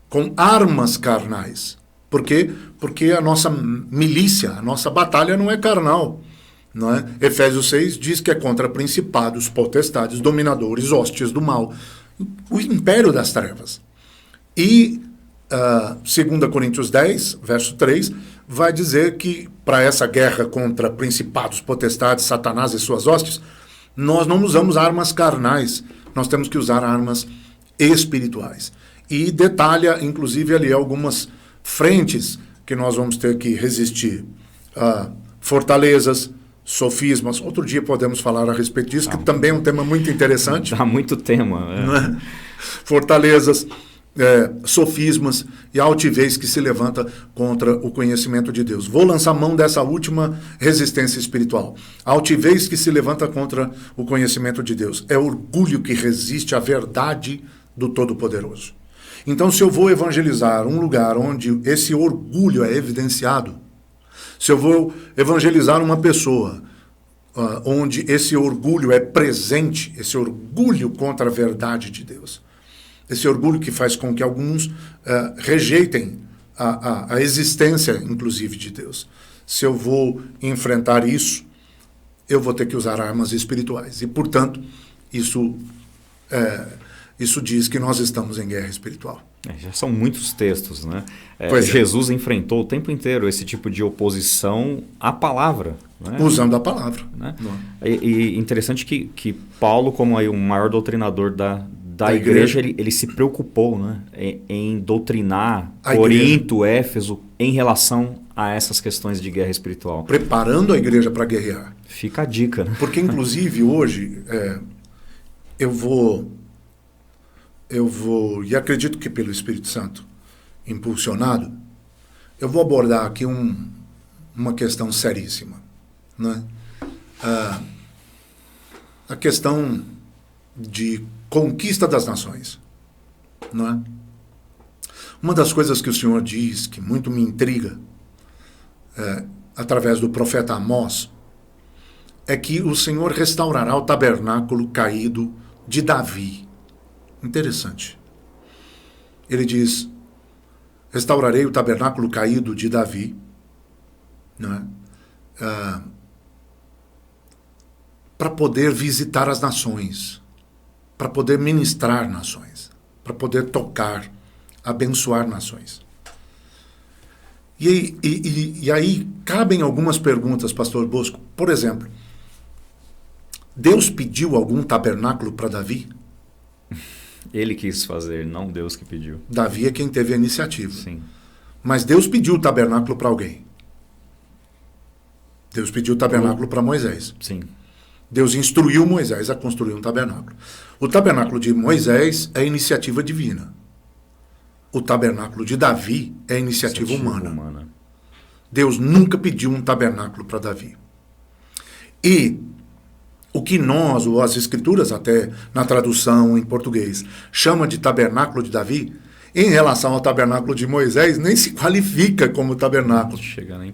com armas carnais. Por quê? Porque a nossa milícia, a nossa batalha não é carnal. Não é? Efésios 6 diz que é contra principados, potestades, dominadores, hostes do mal, o império das trevas. E 2 Coríntios 10, verso 3, vai dizer que para essa guerra contra principados, potestades, Satanás e suas hostes, nós não usamos armas carnais, nós temos que usar armas espirituais. E detalha, inclusive, ali algumas frentes que nós vamos ter que resistir. Fortalezas, sofismas. Outro dia podemos falar a respeito disso, que também é um tema muito interessante. Dá muito tema. Né? Fortalezas, sofismas e a altivez que se levanta contra o conhecimento de Deus. Vou lançar mão dessa última resistência espiritual. A altivez que se levanta contra o conhecimento de Deus. É orgulho que resiste à verdade do Todo-Poderoso. Então, se eu vou evangelizar um lugar onde esse orgulho é evidenciado, se eu vou evangelizar uma pessoa onde esse orgulho é presente, esse orgulho contra a verdade de Deus, esse orgulho que faz com que alguns rejeitem a existência, inclusive, de Deus. Se eu vou enfrentar isso, eu vou ter que usar armas espirituais. E, portanto, isso diz que nós estamos em guerra espiritual. Já são muitos textos, né? Jesus enfrentou o tempo inteiro esse tipo de oposição à palavra. Né? Usando a palavra. Né? E interessante que Paulo, como aí um maior doutrinador da igreja, ele se preocupou, né, em doutrinar Corinto, Éfeso, em relação a essas questões de guerra espiritual. Preparando a igreja para guerrear. Fica a dica, né? Porque, inclusive, hoje, eu vou, e acredito que pelo Espírito Santo, impulsionado, eu vou abordar aqui uma questão seríssima. Né? A questão de conquista das nações. Não é? Uma das coisas que o Senhor diz, que muito me intriga, através do profeta Amós, é que o Senhor restaurará o tabernáculo caído de Davi. Interessante. Ele diz, restaurarei o tabernáculo caído de Davi, não é? Para poder visitar as nações, para poder ministrar nações. para poder tocar, abençoar nações. E aí cabem algumas perguntas, pastor Bosco. Por exemplo, Deus pediu algum tabernáculo para Davi? Ele quis fazer, não Deus que pediu. Davi é quem teve a iniciativa. Sim. Mas Deus pediu o tabernáculo para alguém. Deus pediu o tabernáculo para Moisés. Sim. Deus instruiu Moisés a construir um tabernáculo. O tabernáculo de Moisés é iniciativa divina. O tabernáculo de Davi é iniciativa humana. Deus nunca pediu um tabernáculo para Davi. E o que nós, ou as escrituras até na tradução em português, chama de tabernáculo de Davi, em relação ao tabernáculo de Moisés, nem se qualifica como tabernáculo. Não chega nem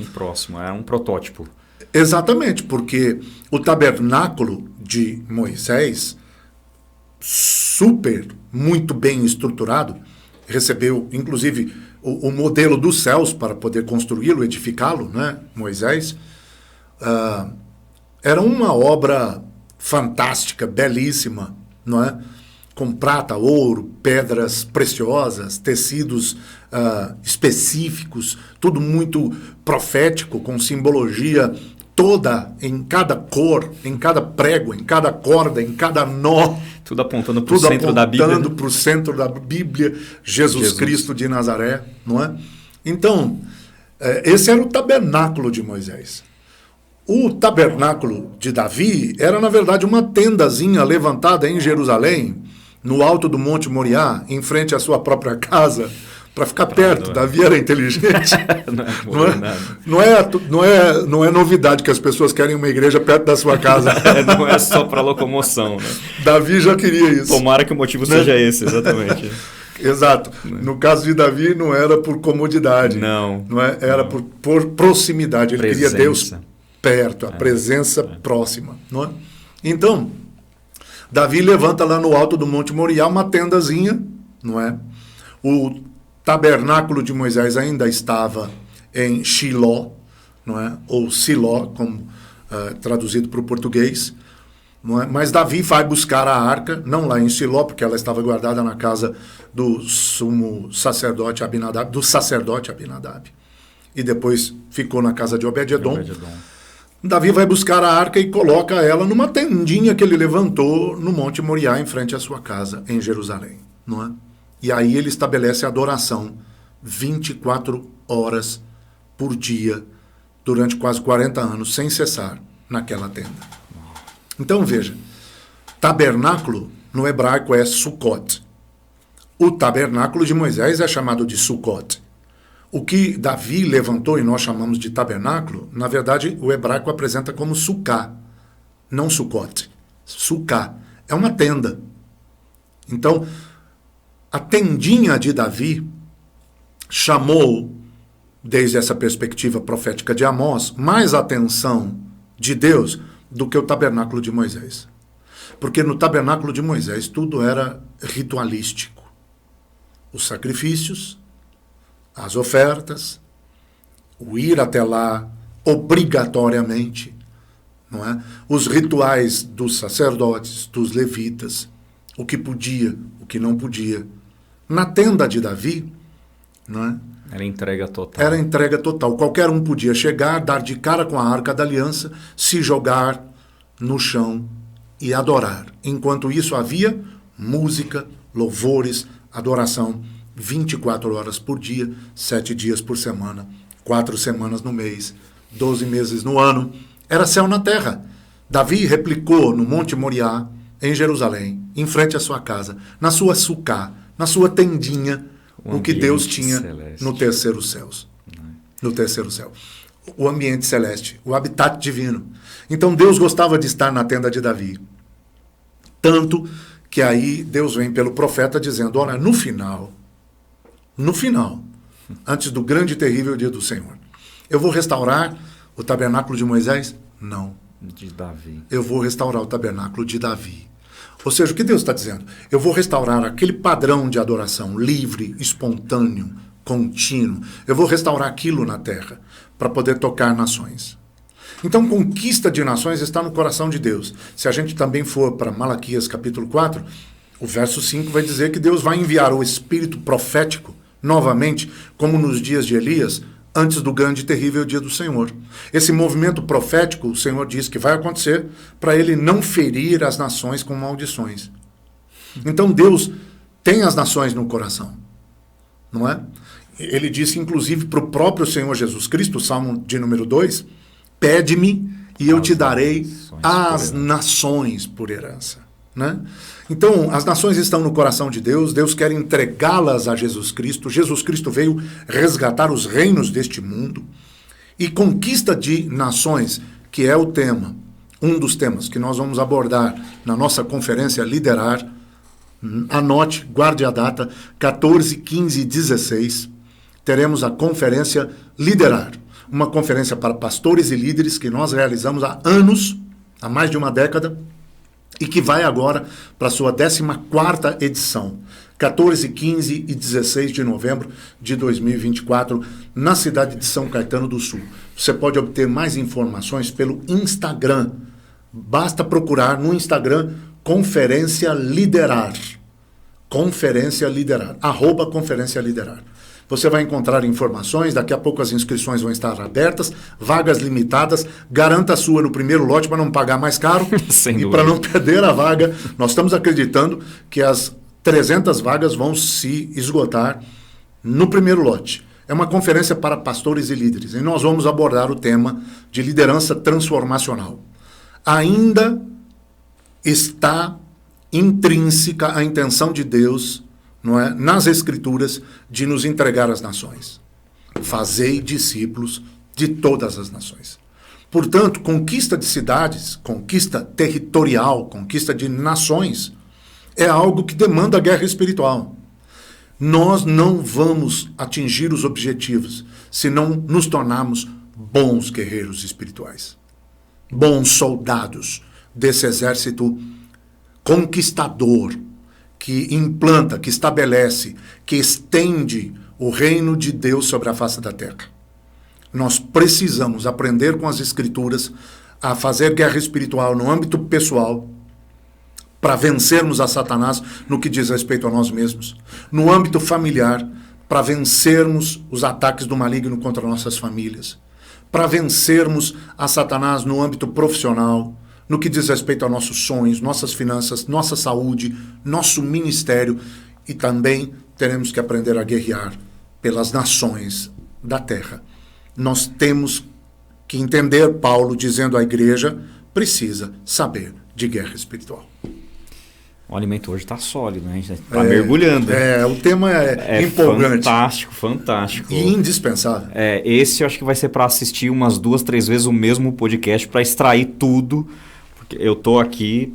próximo, é um protótipo. Exatamente, porque o tabernáculo de Moisés, muito bem estruturado, recebeu, inclusive, o modelo dos céus para poder construí-lo, edificá-lo, né? Moisés. Era uma obra fantástica, belíssima, não é? Com prata, ouro, pedras preciosas, tecidos específicos, tudo muito profético, com simbologia toda, em cada cor, em cada prego, em cada corda, em cada nó. Tudo apontando para o centro da Bíblia. Tudo apontando para o centro da Bíblia, Jesus Cristo de Nazaré, não é? Então, esse era o tabernáculo de Moisés. O tabernáculo de Davi era, na verdade, uma tendazinha levantada em Jerusalém, no alto do Monte Moriá, em frente à sua própria casa, para ficar perto. Davi era inteligente. Não é novidade que as pessoas querem uma igreja perto da sua casa. Não é só para locomoção, né? Davi já queria isso. Tomara que o motivo seja esse, exatamente. Exato. No caso de Davi, não era por comodidade. Era por proximidade. Ele queria Deus perto, a presença próxima. Não é? Então, Davi levanta lá no alto do Monte Moriá uma tendazinha, não é? O tabernáculo de Moisés ainda estava em Shiló, não é? Ou Siló, como traduzido para o português. Não é? Mas Davi vai buscar a arca, não lá em Siló, porque ela estava guardada na casa do sumo sacerdote Abinadab, e depois ficou na casa de Obed-edom. Davi vai buscar a arca e coloca ela numa tendinha que ele levantou no Monte Moriá, em frente à sua casa, em Jerusalém. Não é? E aí ele estabelece a adoração 24 horas por dia, durante quase 40 anos, sem cessar, naquela tenda. Então veja, tabernáculo no hebraico é Sukkot. O tabernáculo de Moisés é chamado de Sukkot. O que Davi levantou e nós chamamos de tabernáculo, na verdade o hebraico apresenta como Sukkah, não Sukkot. Sukkah é uma tenda. Então, a tendinha de Davi chamou, desde essa perspectiva profética de Amós, mais atenção de Deus do que o tabernáculo de Moisés. Porque no tabernáculo de Moisés tudo era ritualístico. Os sacrifícios, as ofertas, o ir até lá obrigatoriamente, não é? Os rituais dos sacerdotes, dos levitas, o que podia, o que não podia. Na tenda de Davi, não é? Era entrega total. Era entrega total. Qualquer um podia chegar, dar de cara com a Arca da Aliança, se jogar no chão e adorar. Enquanto isso havia música, louvores, adoração, 24 horas por dia, 7 dias por semana, 4 semanas no mês, 12 meses no ano. Era céu na terra. Davi replicou no Monte Moriá, em Jerusalém, em frente à sua casa, na sua sucá, na sua tendinha, o que Deus tinha celeste. No terceiro céu. No terceiro céu. O ambiente celeste, o habitat divino. Então Deus gostava de estar na tenda de Davi. Tanto que aí Deus vem pelo profeta dizendo, olha, no final, antes do grande e terrível dia do Senhor, eu vou restaurar o tabernáculo de Moisés? Não. De Davi. Eu vou restaurar o tabernáculo de Davi. Ou seja, o que Deus está dizendo? Eu vou restaurar aquele padrão de adoração livre, espontâneo, contínuo. Eu vou restaurar aquilo na terra para poder tocar nações. Então, conquista de nações está no coração de Deus. Se a gente também for para Malaquias capítulo 4, O verso 5 vai dizer que Deus vai enviar o espírito profético novamente, como nos dias de Elias, antes do grande e terrível dia do Senhor. Esse movimento profético, o Senhor diz que vai acontecer para ele não ferir as nações com maldições. Então Deus tem as nações no coração, não é? Ele disse, inclusive, para o próprio Senhor Jesus Cristo, Salmo de número 2, pede-me e eu te darei as nações por herança. Né? Então, as nações estão no coração de Deus, Deus quer entregá-las a Jesus Cristo. Jesus Cristo veio resgatar os reinos deste mundo. E conquista de nações, que é o tema, um dos temas que nós vamos abordar na nossa conferência Liderar. Anote, guarde a data, 14, 15 e 16, teremos a conferência Liderar, uma conferência para pastores e líderes que nós realizamos há anos, há mais de uma década, e que vai agora para a sua 14ª edição, 14, 15 e 16 de novembro de 2024, na cidade de São Caetano do Sul. Você pode obter mais informações pelo Instagram. Basta procurar no Instagram Conferência Liderar. Conferência Liderar. @Conferência Liderar. Você vai encontrar informações, daqui a pouco as inscrições vão estar abertas, vagas limitadas, garanta a sua no primeiro lote para não pagar mais caro e para não perder a vaga. Nós estamos acreditando que as 300 vagas vão se esgotar no primeiro lote. É uma conferência para pastores e líderes e nós vamos abordar o tema de liderança transformacional. Ainda está intrínseca a intenção de Deus, não é, nas Escrituras, de nos entregar às nações. Fazei discípulos de todas as nações. Portanto, conquista de cidades, conquista territorial, conquista de nações, é algo que demanda guerra espiritual. Nós não vamos atingir os objetivos se não nos tornarmos bons guerreiros espirituais, bons soldados desse exército conquistador, que implanta, que estabelece, que estende o reino de Deus sobre a face da terra. Nós precisamos aprender com as Escrituras a fazer guerra espiritual no âmbito pessoal, para vencermos a Satanás no que diz respeito a nós mesmos. No âmbito familiar, para vencermos os ataques do maligno contra nossas famílias. Para vencermos a Satanás no âmbito profissional, no que diz respeito a nossos sonhos, nossas finanças, nossa saúde, nosso ministério. E também teremos que aprender a guerrear pelas nações da terra. Nós temos que entender Paulo dizendo à igreja, precisa saber de guerra espiritual. O alimento hoje está sólido, né? A gente está mergulhando. O tema é empolgante. Fantástico, fantástico. E indispensável. Esse eu acho que vai ser para assistir umas 2, 3 vezes o mesmo podcast para extrair tudo. Porque eu estou aqui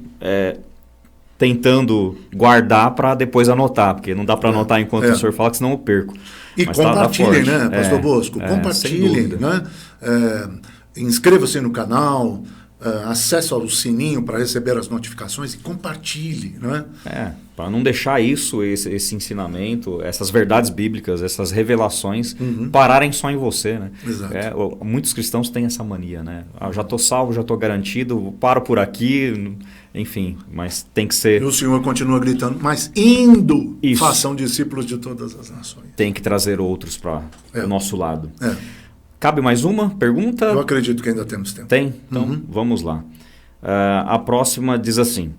tentando guardar para depois anotar, porque não dá para anotar enquanto o senhor fala, que senão eu perco. E mas compartilhem, né, Pastor Bosco? Compartilhem, né? Inscreva-se no canal, acesse o sininho para receber as notificações e compartilhe, né? Para não deixar esse ensinamento, essas verdades bíblicas, essas revelações pararem só em você, né? Exato. Muitos cristãos têm essa mania, né? Eu já estou salvo, já estou garantido, paro por aqui, enfim, mas tem que ser... E o Senhor continua gritando, mas indo, façam discípulos de todas as nações. Tem que trazer outros para o nosso lado. Cabe mais uma pergunta? Eu acredito que ainda temos tempo. Tem? Então, vamos lá. A próxima diz assim: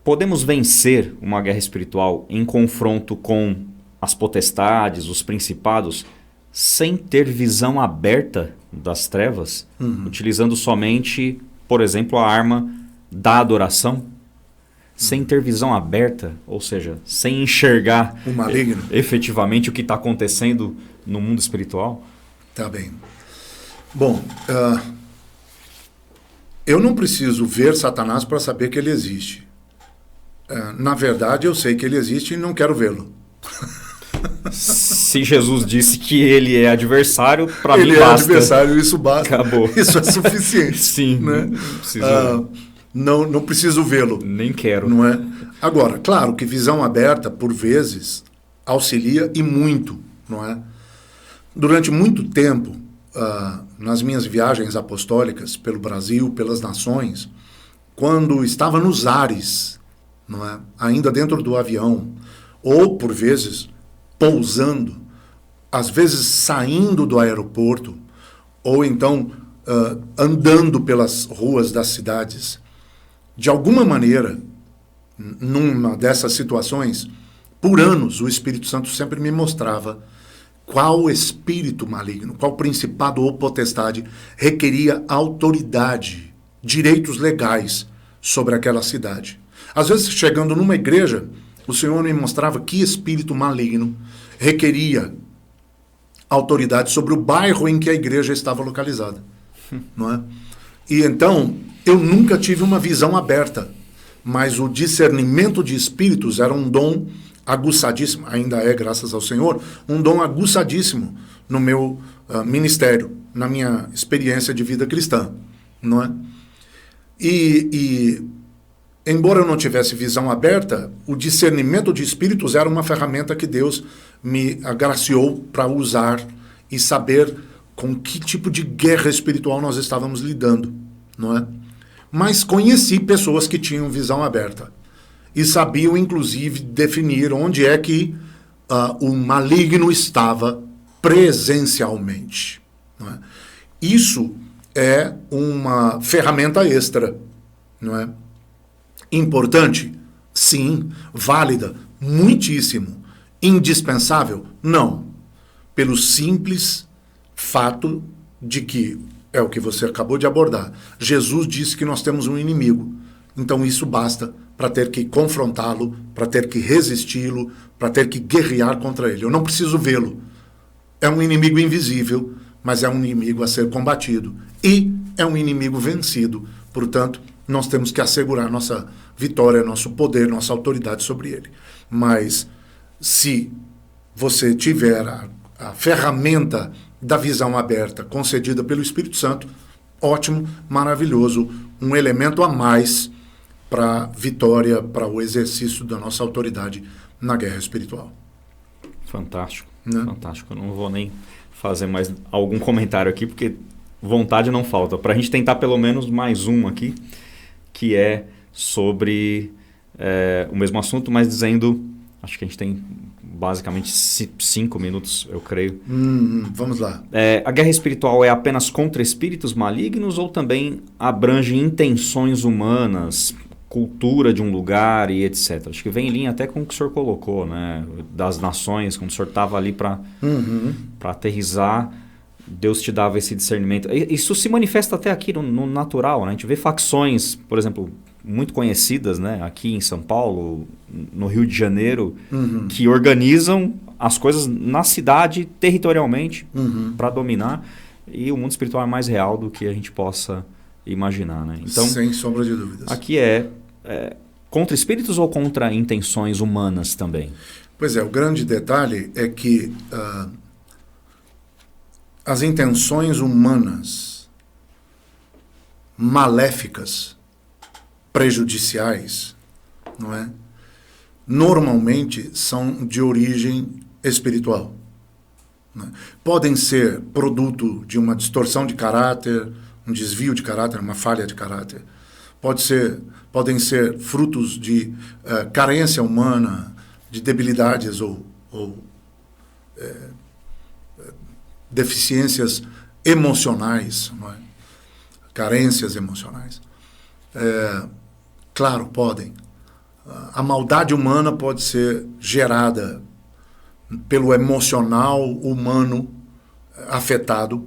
podemos vencer uma guerra espiritual em confronto com as potestades, os principados, sem ter visão aberta das trevas? Utilizando somente, por exemplo, a arma da adoração? Sem ter visão aberta, ou seja, sem enxergar o maligno, efetivamente o que está acontecendo no mundo espiritual? Tá bem. Bom, eu não preciso ver Satanás para saber que ele existe. Na verdade, eu sei que ele existe e não quero vê-lo. Se Jesus disse que ele é adversário, para mim basta. Ele é adversário, isso basta. Acabou. Isso é suficiente. Sim, né? Não preciso vê-lo. Nem quero. Não é? Agora, claro que visão aberta, por vezes, auxilia e muito, não é? Durante muito tempo, nas minhas viagens apostólicas pelo Brasil, pelas nações, quando estava nos ares não é? Ainda dentro do avião, ou por vezes pousando, às vezes saindo do aeroporto, ou então andando pelas ruas das cidades. De alguma maneira, numa dessas situações, por anos o Espírito Santo sempre me mostrava qual espírito maligno, qual principado ou potestade requeria autoridade, direitos legais sobre aquela cidade. Às vezes, chegando numa igreja, o Senhor me mostrava que espírito maligno requeria autoridade sobre o bairro em que a igreja estava localizada. Não é? E então, eu nunca tive uma visão aberta, mas o discernimento de espíritos era um dom aguçadíssimo, ainda é, graças ao Senhor, um dom aguçadíssimo no meu ministério, na minha experiência de vida cristã. Não é? E embora eu não tivesse visão aberta, o discernimento de espíritos era uma ferramenta que Deus me agraciou para usar e saber com que tipo de guerra espiritual nós estávamos lidando, não é? Mas conheci pessoas que tinham visão aberta e sabiam, inclusive, definir onde é que o maligno estava presencialmente, não é? Isso é uma ferramenta extra, não é? Importante? Sim. Válida? Muitíssimo. Indispensável? Não. Pelo simples fato de que, é o que você acabou de abordar, Jesus disse que nós temos um inimigo. Então isso basta para ter que confrontá-lo, para ter que resisti-lo, para ter que guerrear contra ele. Eu não preciso vê-lo. É um inimigo invisível, mas é um inimigo a ser combatido. E é um inimigo vencido. Portanto, nós temos que assegurar nossa vitória, nosso poder, nossa autoridade sobre ele. Mas se você tiver a ferramenta da visão aberta concedida pelo Espírito Santo, ótimo, maravilhoso, um elemento a mais para a vitória, para o exercício da nossa autoridade na guerra espiritual. Fantástico, né? Fantástico. Eu não vou nem fazer mais algum comentário aqui, porque vontade não falta. Para a gente tentar pelo menos mais um aqui, que é sobre o mesmo assunto, mas dizendo, acho que a gente tem basicamente 5 minutos, eu creio. Vamos lá. A guerra espiritual é apenas contra espíritos malignos ou também abrange intenções humanas, cultura de um lugar e etc? Acho que vem em linha até com o que o senhor colocou, né? Das nações, quando o senhor estava ali para aterrissar, Deus te dava esse discernimento. Isso se manifesta até aqui no natural, né? A gente vê facções, por exemplo, muito conhecidas, né? Aqui em São Paulo, no Rio de Janeiro, que organizam as coisas na cidade, territorialmente, para dominar. E o mundo espiritual é mais real do que a gente possa imaginar, né? Então, sem sombra de dúvidas. Aqui é contra espíritos ou contra intenções humanas também? Pois é, o grande detalhe é que as intenções humanas maléficas, prejudiciais, não é? Normalmente são de origem espiritual. Né? Podem ser produto de uma distorção de caráter, um desvio de caráter, uma falha de caráter. Podem ser frutos de carência humana, de debilidades ou deficiências emocionais, não é? Carências emocionais. Claro, podem. A maldade humana pode ser gerada pelo emocional humano afetado,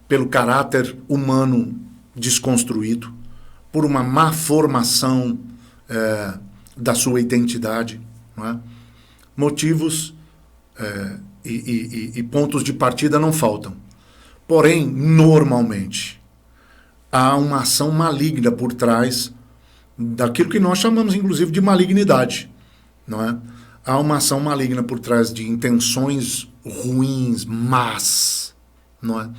pelo caráter humano desconstruído, por uma má formação da sua identidade. Não é? Motivos e pontos de partida não faltam. Porém, normalmente, há uma ação maligna por trás daquilo que nós chamamos, inclusive, de malignidade. Não é? Há uma ação maligna por trás de intenções ruins, más. Não é?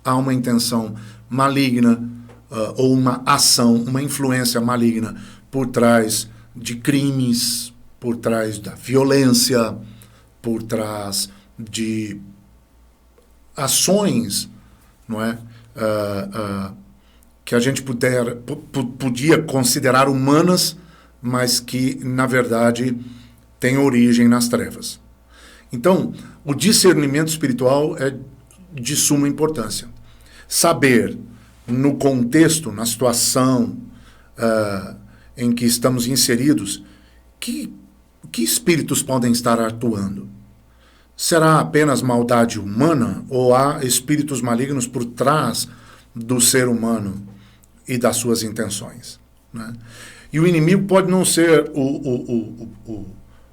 Há uma intenção maligna ou uma ação, uma influência maligna por trás de crimes, por trás da violência, por trás de ações, não é? Que a gente podia considerar humanas, mas que, na verdade, tem origem nas trevas. Então, o discernimento espiritual é de suma importância. Saber, no contexto, na situação em que estamos inseridos, que espíritos podem estar atuando? Será apenas maldade humana ou há espíritos malignos por trás do ser humano e das suas intenções? Né? E o inimigo pode não ser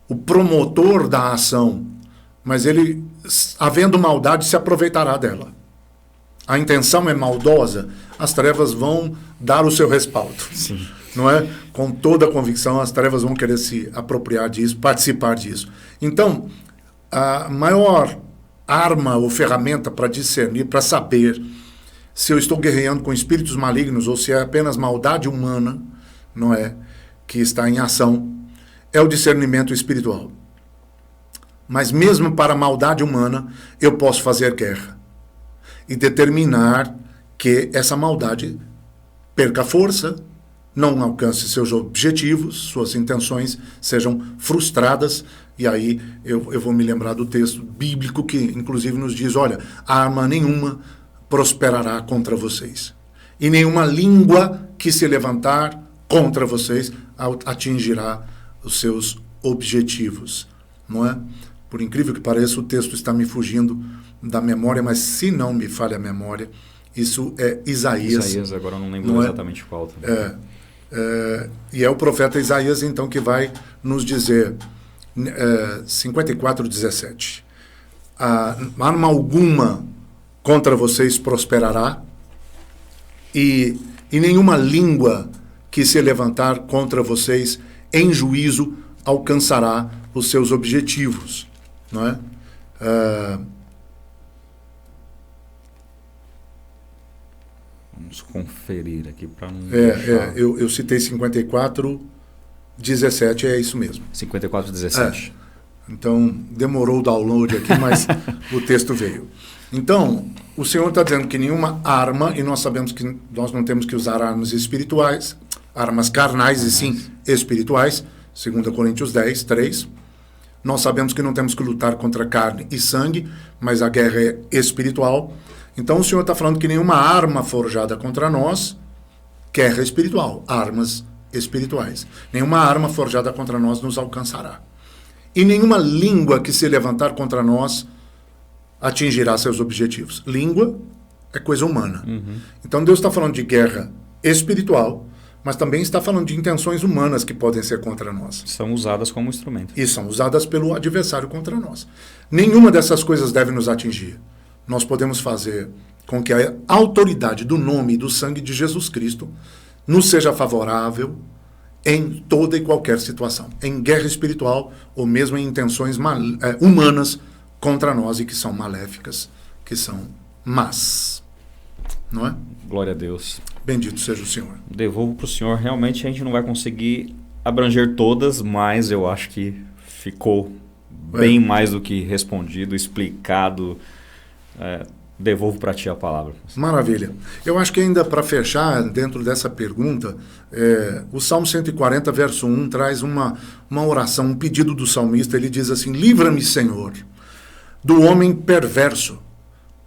o promotor da ação, mas ele, havendo maldade, se aproveitará dela. A intenção é maldosa, as trevas vão dar o seu respaldo. Sim. Não é? Com toda a convicção, as trevas vão querer se apropriar disso, participar disso. Então, a maior arma ou ferramenta para discernir, para saber se eu estou guerreando com espíritos malignos ou se é apenas maldade humana, não é, que está em ação, é o discernimento espiritual. Mas mesmo para a maldade humana, eu posso fazer guerra e determinar que essa maldade perca força, não alcance seus objetivos, suas intenções sejam frustradas. E aí eu vou me lembrar do texto bíblico que inclusive nos diz, olha, arma nenhuma prosperará contra vocês. E nenhuma língua que se levantar contra vocês atingirá os seus objetivos. Não é? Por incrível que pareça, o texto está me fugindo da memória, mas se não me falha a memória, isso é Isaías. Isaías, agora eu não lembro exatamente qual. E é o profeta Isaías, então, que vai nos dizer, 54:17, arma alguma contra vocês prosperará, e nenhuma língua que se levantar contra vocês em juízo alcançará os seus objetivos. Não é? Vamos conferir aqui para não eu citei 54:17, é isso mesmo. 54:17. Então, demorou o download aqui, mas o texto veio. Então, o Senhor está dizendo que nenhuma arma, e nós sabemos que nós não temos que usar armas espirituais, armas carnais e sim espirituais, 2 Coríntios 10:3. Nós sabemos que não temos que lutar contra carne e sangue, mas a guerra é espiritual. Então o Senhor está falando que nenhuma arma forjada contra nós, guerra espiritual, armas espirituais. Nenhuma arma forjada contra nós nos alcançará. E nenhuma língua que se levantar contra nós atingirá seus objetivos. Língua é coisa humana. Então Deus está falando de guerra espiritual, mas também está falando de intenções humanas que podem ser contra nós. São usadas como instrumento. E são usadas pelo adversário contra nós. Nenhuma dessas coisas deve nos atingir. Nós podemos fazer com que a autoridade do nome e do sangue de Jesus Cristo nos seja favorável em toda e qualquer situação. Em guerra espiritual ou mesmo em intenções humanas contra nós e que são maléficas, que são más. Não é? Glória a Deus. Bendito seja o Senhor. Devolvo para o Senhor. Realmente a gente não vai conseguir abranger todas, mas eu acho que ficou bem mais do que respondido, explicado. Devolvo para ti a palavra. Maravilha. Eu acho que ainda para fechar, dentro dessa pergunta, o Salmo 140, verso 1, traz uma oração, um pedido do salmista. Ele diz assim: livra-me, Senhor, do homem perverso,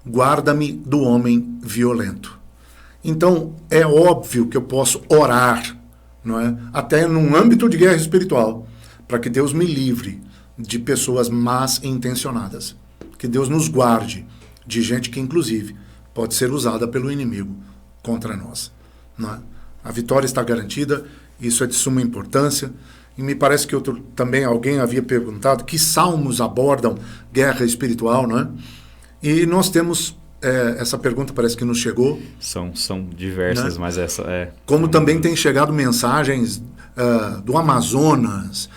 guarda-me do homem violento. Então, é óbvio que eu posso orar, não é? Até num âmbito de guerra espiritual, para que Deus me livre de pessoas más intencionadas. Que Deus nos guarde de gente que, inclusive, pode ser usada pelo inimigo contra nós. Não é? A vitória está garantida, isso é de suma importância. E me parece que também alguém havia perguntado que salmos abordam guerra espiritual, não é? E nós temos, essa pergunta parece que nos chegou. São diversas, né? Mas essa é... Como também tem chegado mensagens do Amazonas,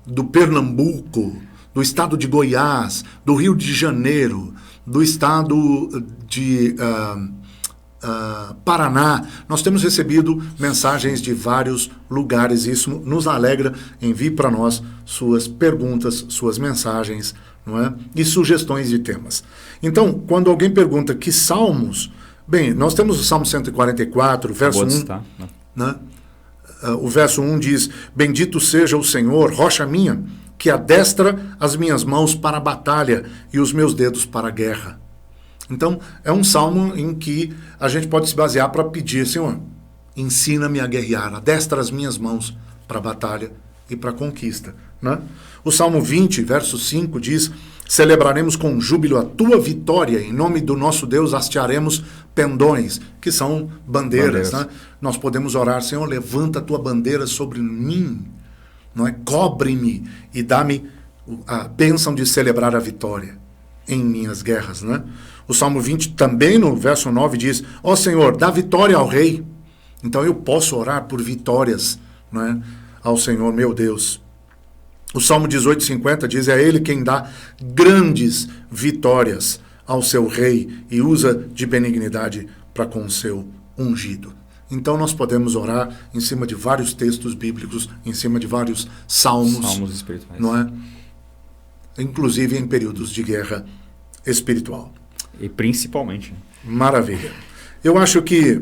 do Pernambuco, do estado de Goiás, do Rio de Janeiro, do estado de Paraná. Nós temos recebido mensagens de vários lugares e isso nos alegra. Envie para nós suas perguntas, suas mensagens, não é? E sugestões de temas. Então, quando alguém pergunta que salmos, bem, nós temos o Salmo 144, verso 1, né? o verso 1 diz: bendito seja o Senhor, rocha minha, que adestra as minhas mãos para a batalha e os meus dedos para a guerra. Então, é um salmo em que a gente pode se basear para pedir: Senhor, ensina-me a guerrear, adestra as minhas mãos para a batalha e para a conquista. Né? O Salmo 20, verso 5 diz: celebraremos com júbilo a tua vitória, em nome do nosso Deus hastearemos pendões, que são bandeiras. Né? Nós podemos orar: Senhor, levanta a tua bandeira sobre mim, não é? Cobre-me e dá-me a bênção de celebrar a vitória em minhas guerras. Né? O Salmo 20 também no verso 9 diz: ó Senhor, dá vitória ao rei. Então eu posso orar por vitórias, né, ao Senhor meu Deus. O Salmo 18:50 diz: é Ele quem dá grandes vitórias ao seu rei e usa de benignidade para com o seu ungido. Então nós podemos orar em cima de vários textos bíblicos, em cima de vários salmos espirituais, não é? Inclusive em períodos de guerra espiritual. E principalmente. Maravilha. Eu acho que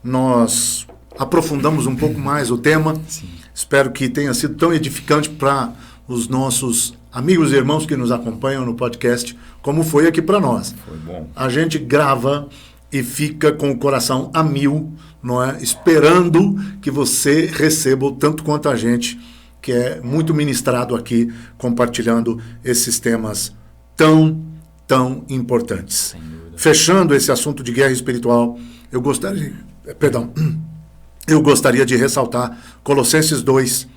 nós aprofundamos um pouco mais o tema. Sim. Espero que tenha sido tão edificante para os nossos amigos e irmãos que nos acompanham no podcast, como foi aqui para nós. Foi bom. A gente grava e fica com o coração a mil, não é? Esperando que você receba o tanto quanto a gente, que é muito ministrado aqui, compartilhando esses temas tão importantes. Sem dúvida. Fechando esse assunto de guerra espiritual, eu gostaria de ressaltar Colossenses 2,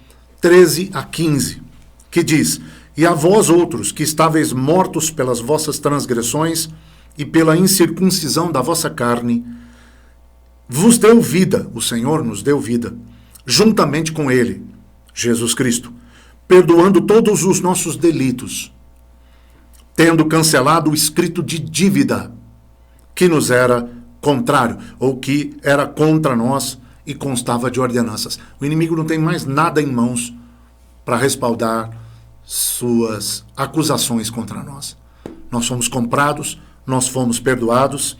13 a 15, que diz: e a vós outros, que estáveis mortos pelas vossas transgressões e pela incircuncisão da vossa carne, vos deu vida, o Senhor nos deu vida, juntamente com Ele, Jesus Cristo, perdoando todos os nossos delitos, tendo cancelado o escrito de dívida que nos era contrário, ou que era contra nós e constava de ordenanças. O inimigo não tem mais nada em mãos para respaldar suas acusações contra nós. Nós fomos comprados, nós fomos perdoados,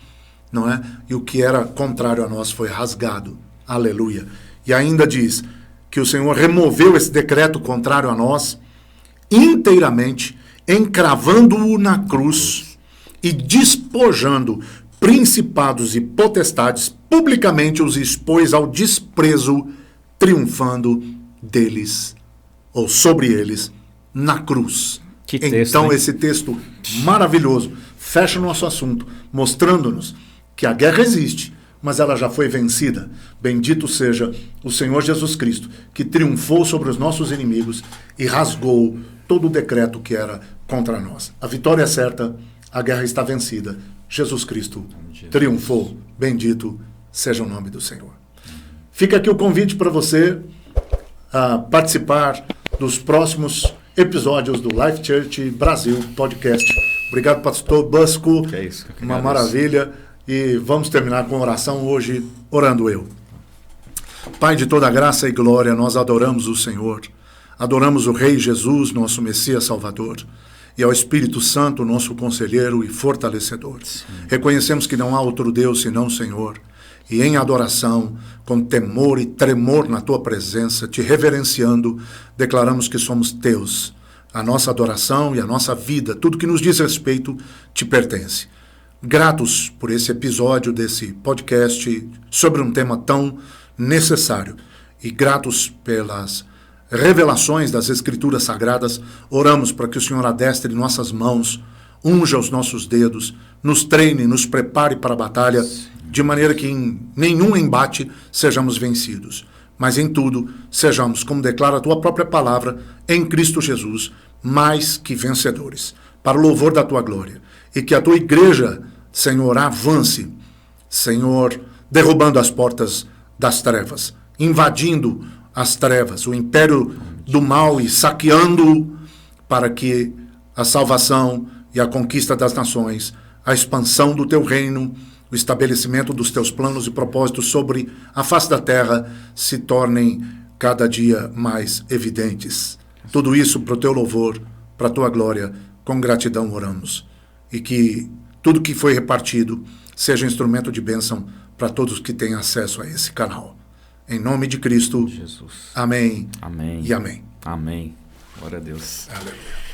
não é? E o que era contrário a nós foi rasgado. Aleluia. E ainda diz que o Senhor removeu esse decreto contrário a nós inteiramente, encravando-o na cruz e despojando principados e potestades, publicamente os expôs ao desprezo, triunfando deles, ou sobre eles, na cruz. Que texto, então, hein? esse texto maravilhoso fecha o nosso assunto, mostrando-nos que a guerra existe, mas ela já foi vencida. Bendito seja o Senhor Jesus Cristo, que triunfou sobre os nossos inimigos e rasgou todo o decreto que era contra nós. A vitória é certa, a guerra está vencida. Jesus Cristo triunfou. Bendito seja o nome do Senhor. Fica aqui o convite para você participar dos próximos episódios do Life Church Brasil Podcast. Obrigado, pastor Busco. Que é isso. Que uma maravilha. E vamos terminar com oração hoje, orando eu. Pai de toda graça e glória, nós adoramos o Senhor. Adoramos o Rei Jesus, nosso Messias Salvador. E ao Espírito Santo, nosso conselheiro e fortalecedor. Sim. Reconhecemos que não há outro Deus senão o Senhor. E em adoração, com temor e tremor na tua presença, te reverenciando, declaramos que somos teus. A nossa adoração e a nossa vida, tudo que nos diz respeito, te pertence. Gratos por esse episódio desse podcast sobre um tema tão necessário. E gratos pelas revelações das Escrituras Sagradas, oramos para que o Senhor adestre nossas mãos, unja os nossos dedos, nos treine, nos prepare para a batalha, de maneira que em nenhum embate sejamos vencidos, mas em tudo sejamos, como declara a tua própria palavra, em Cristo Jesus, mais que vencedores, para o louvor da tua glória, e que a tua igreja, Senhor, avance, Senhor, derrubando as portas das trevas, invadindo as trevas, o império do mal e saqueando para que a salvação e a conquista das nações, a expansão do teu reino, o estabelecimento dos teus planos e propósitos sobre a face da terra se tornem cada dia mais evidentes. Tudo isso para o teu louvor, para a tua glória, com gratidão oramos. E que tudo que foi repartido seja instrumento de bênção para todos que têm acesso a esse canal. Em nome de Cristo. Jesus. Amém. Amém. E amém. Amém. Glória a Deus. Aleluia.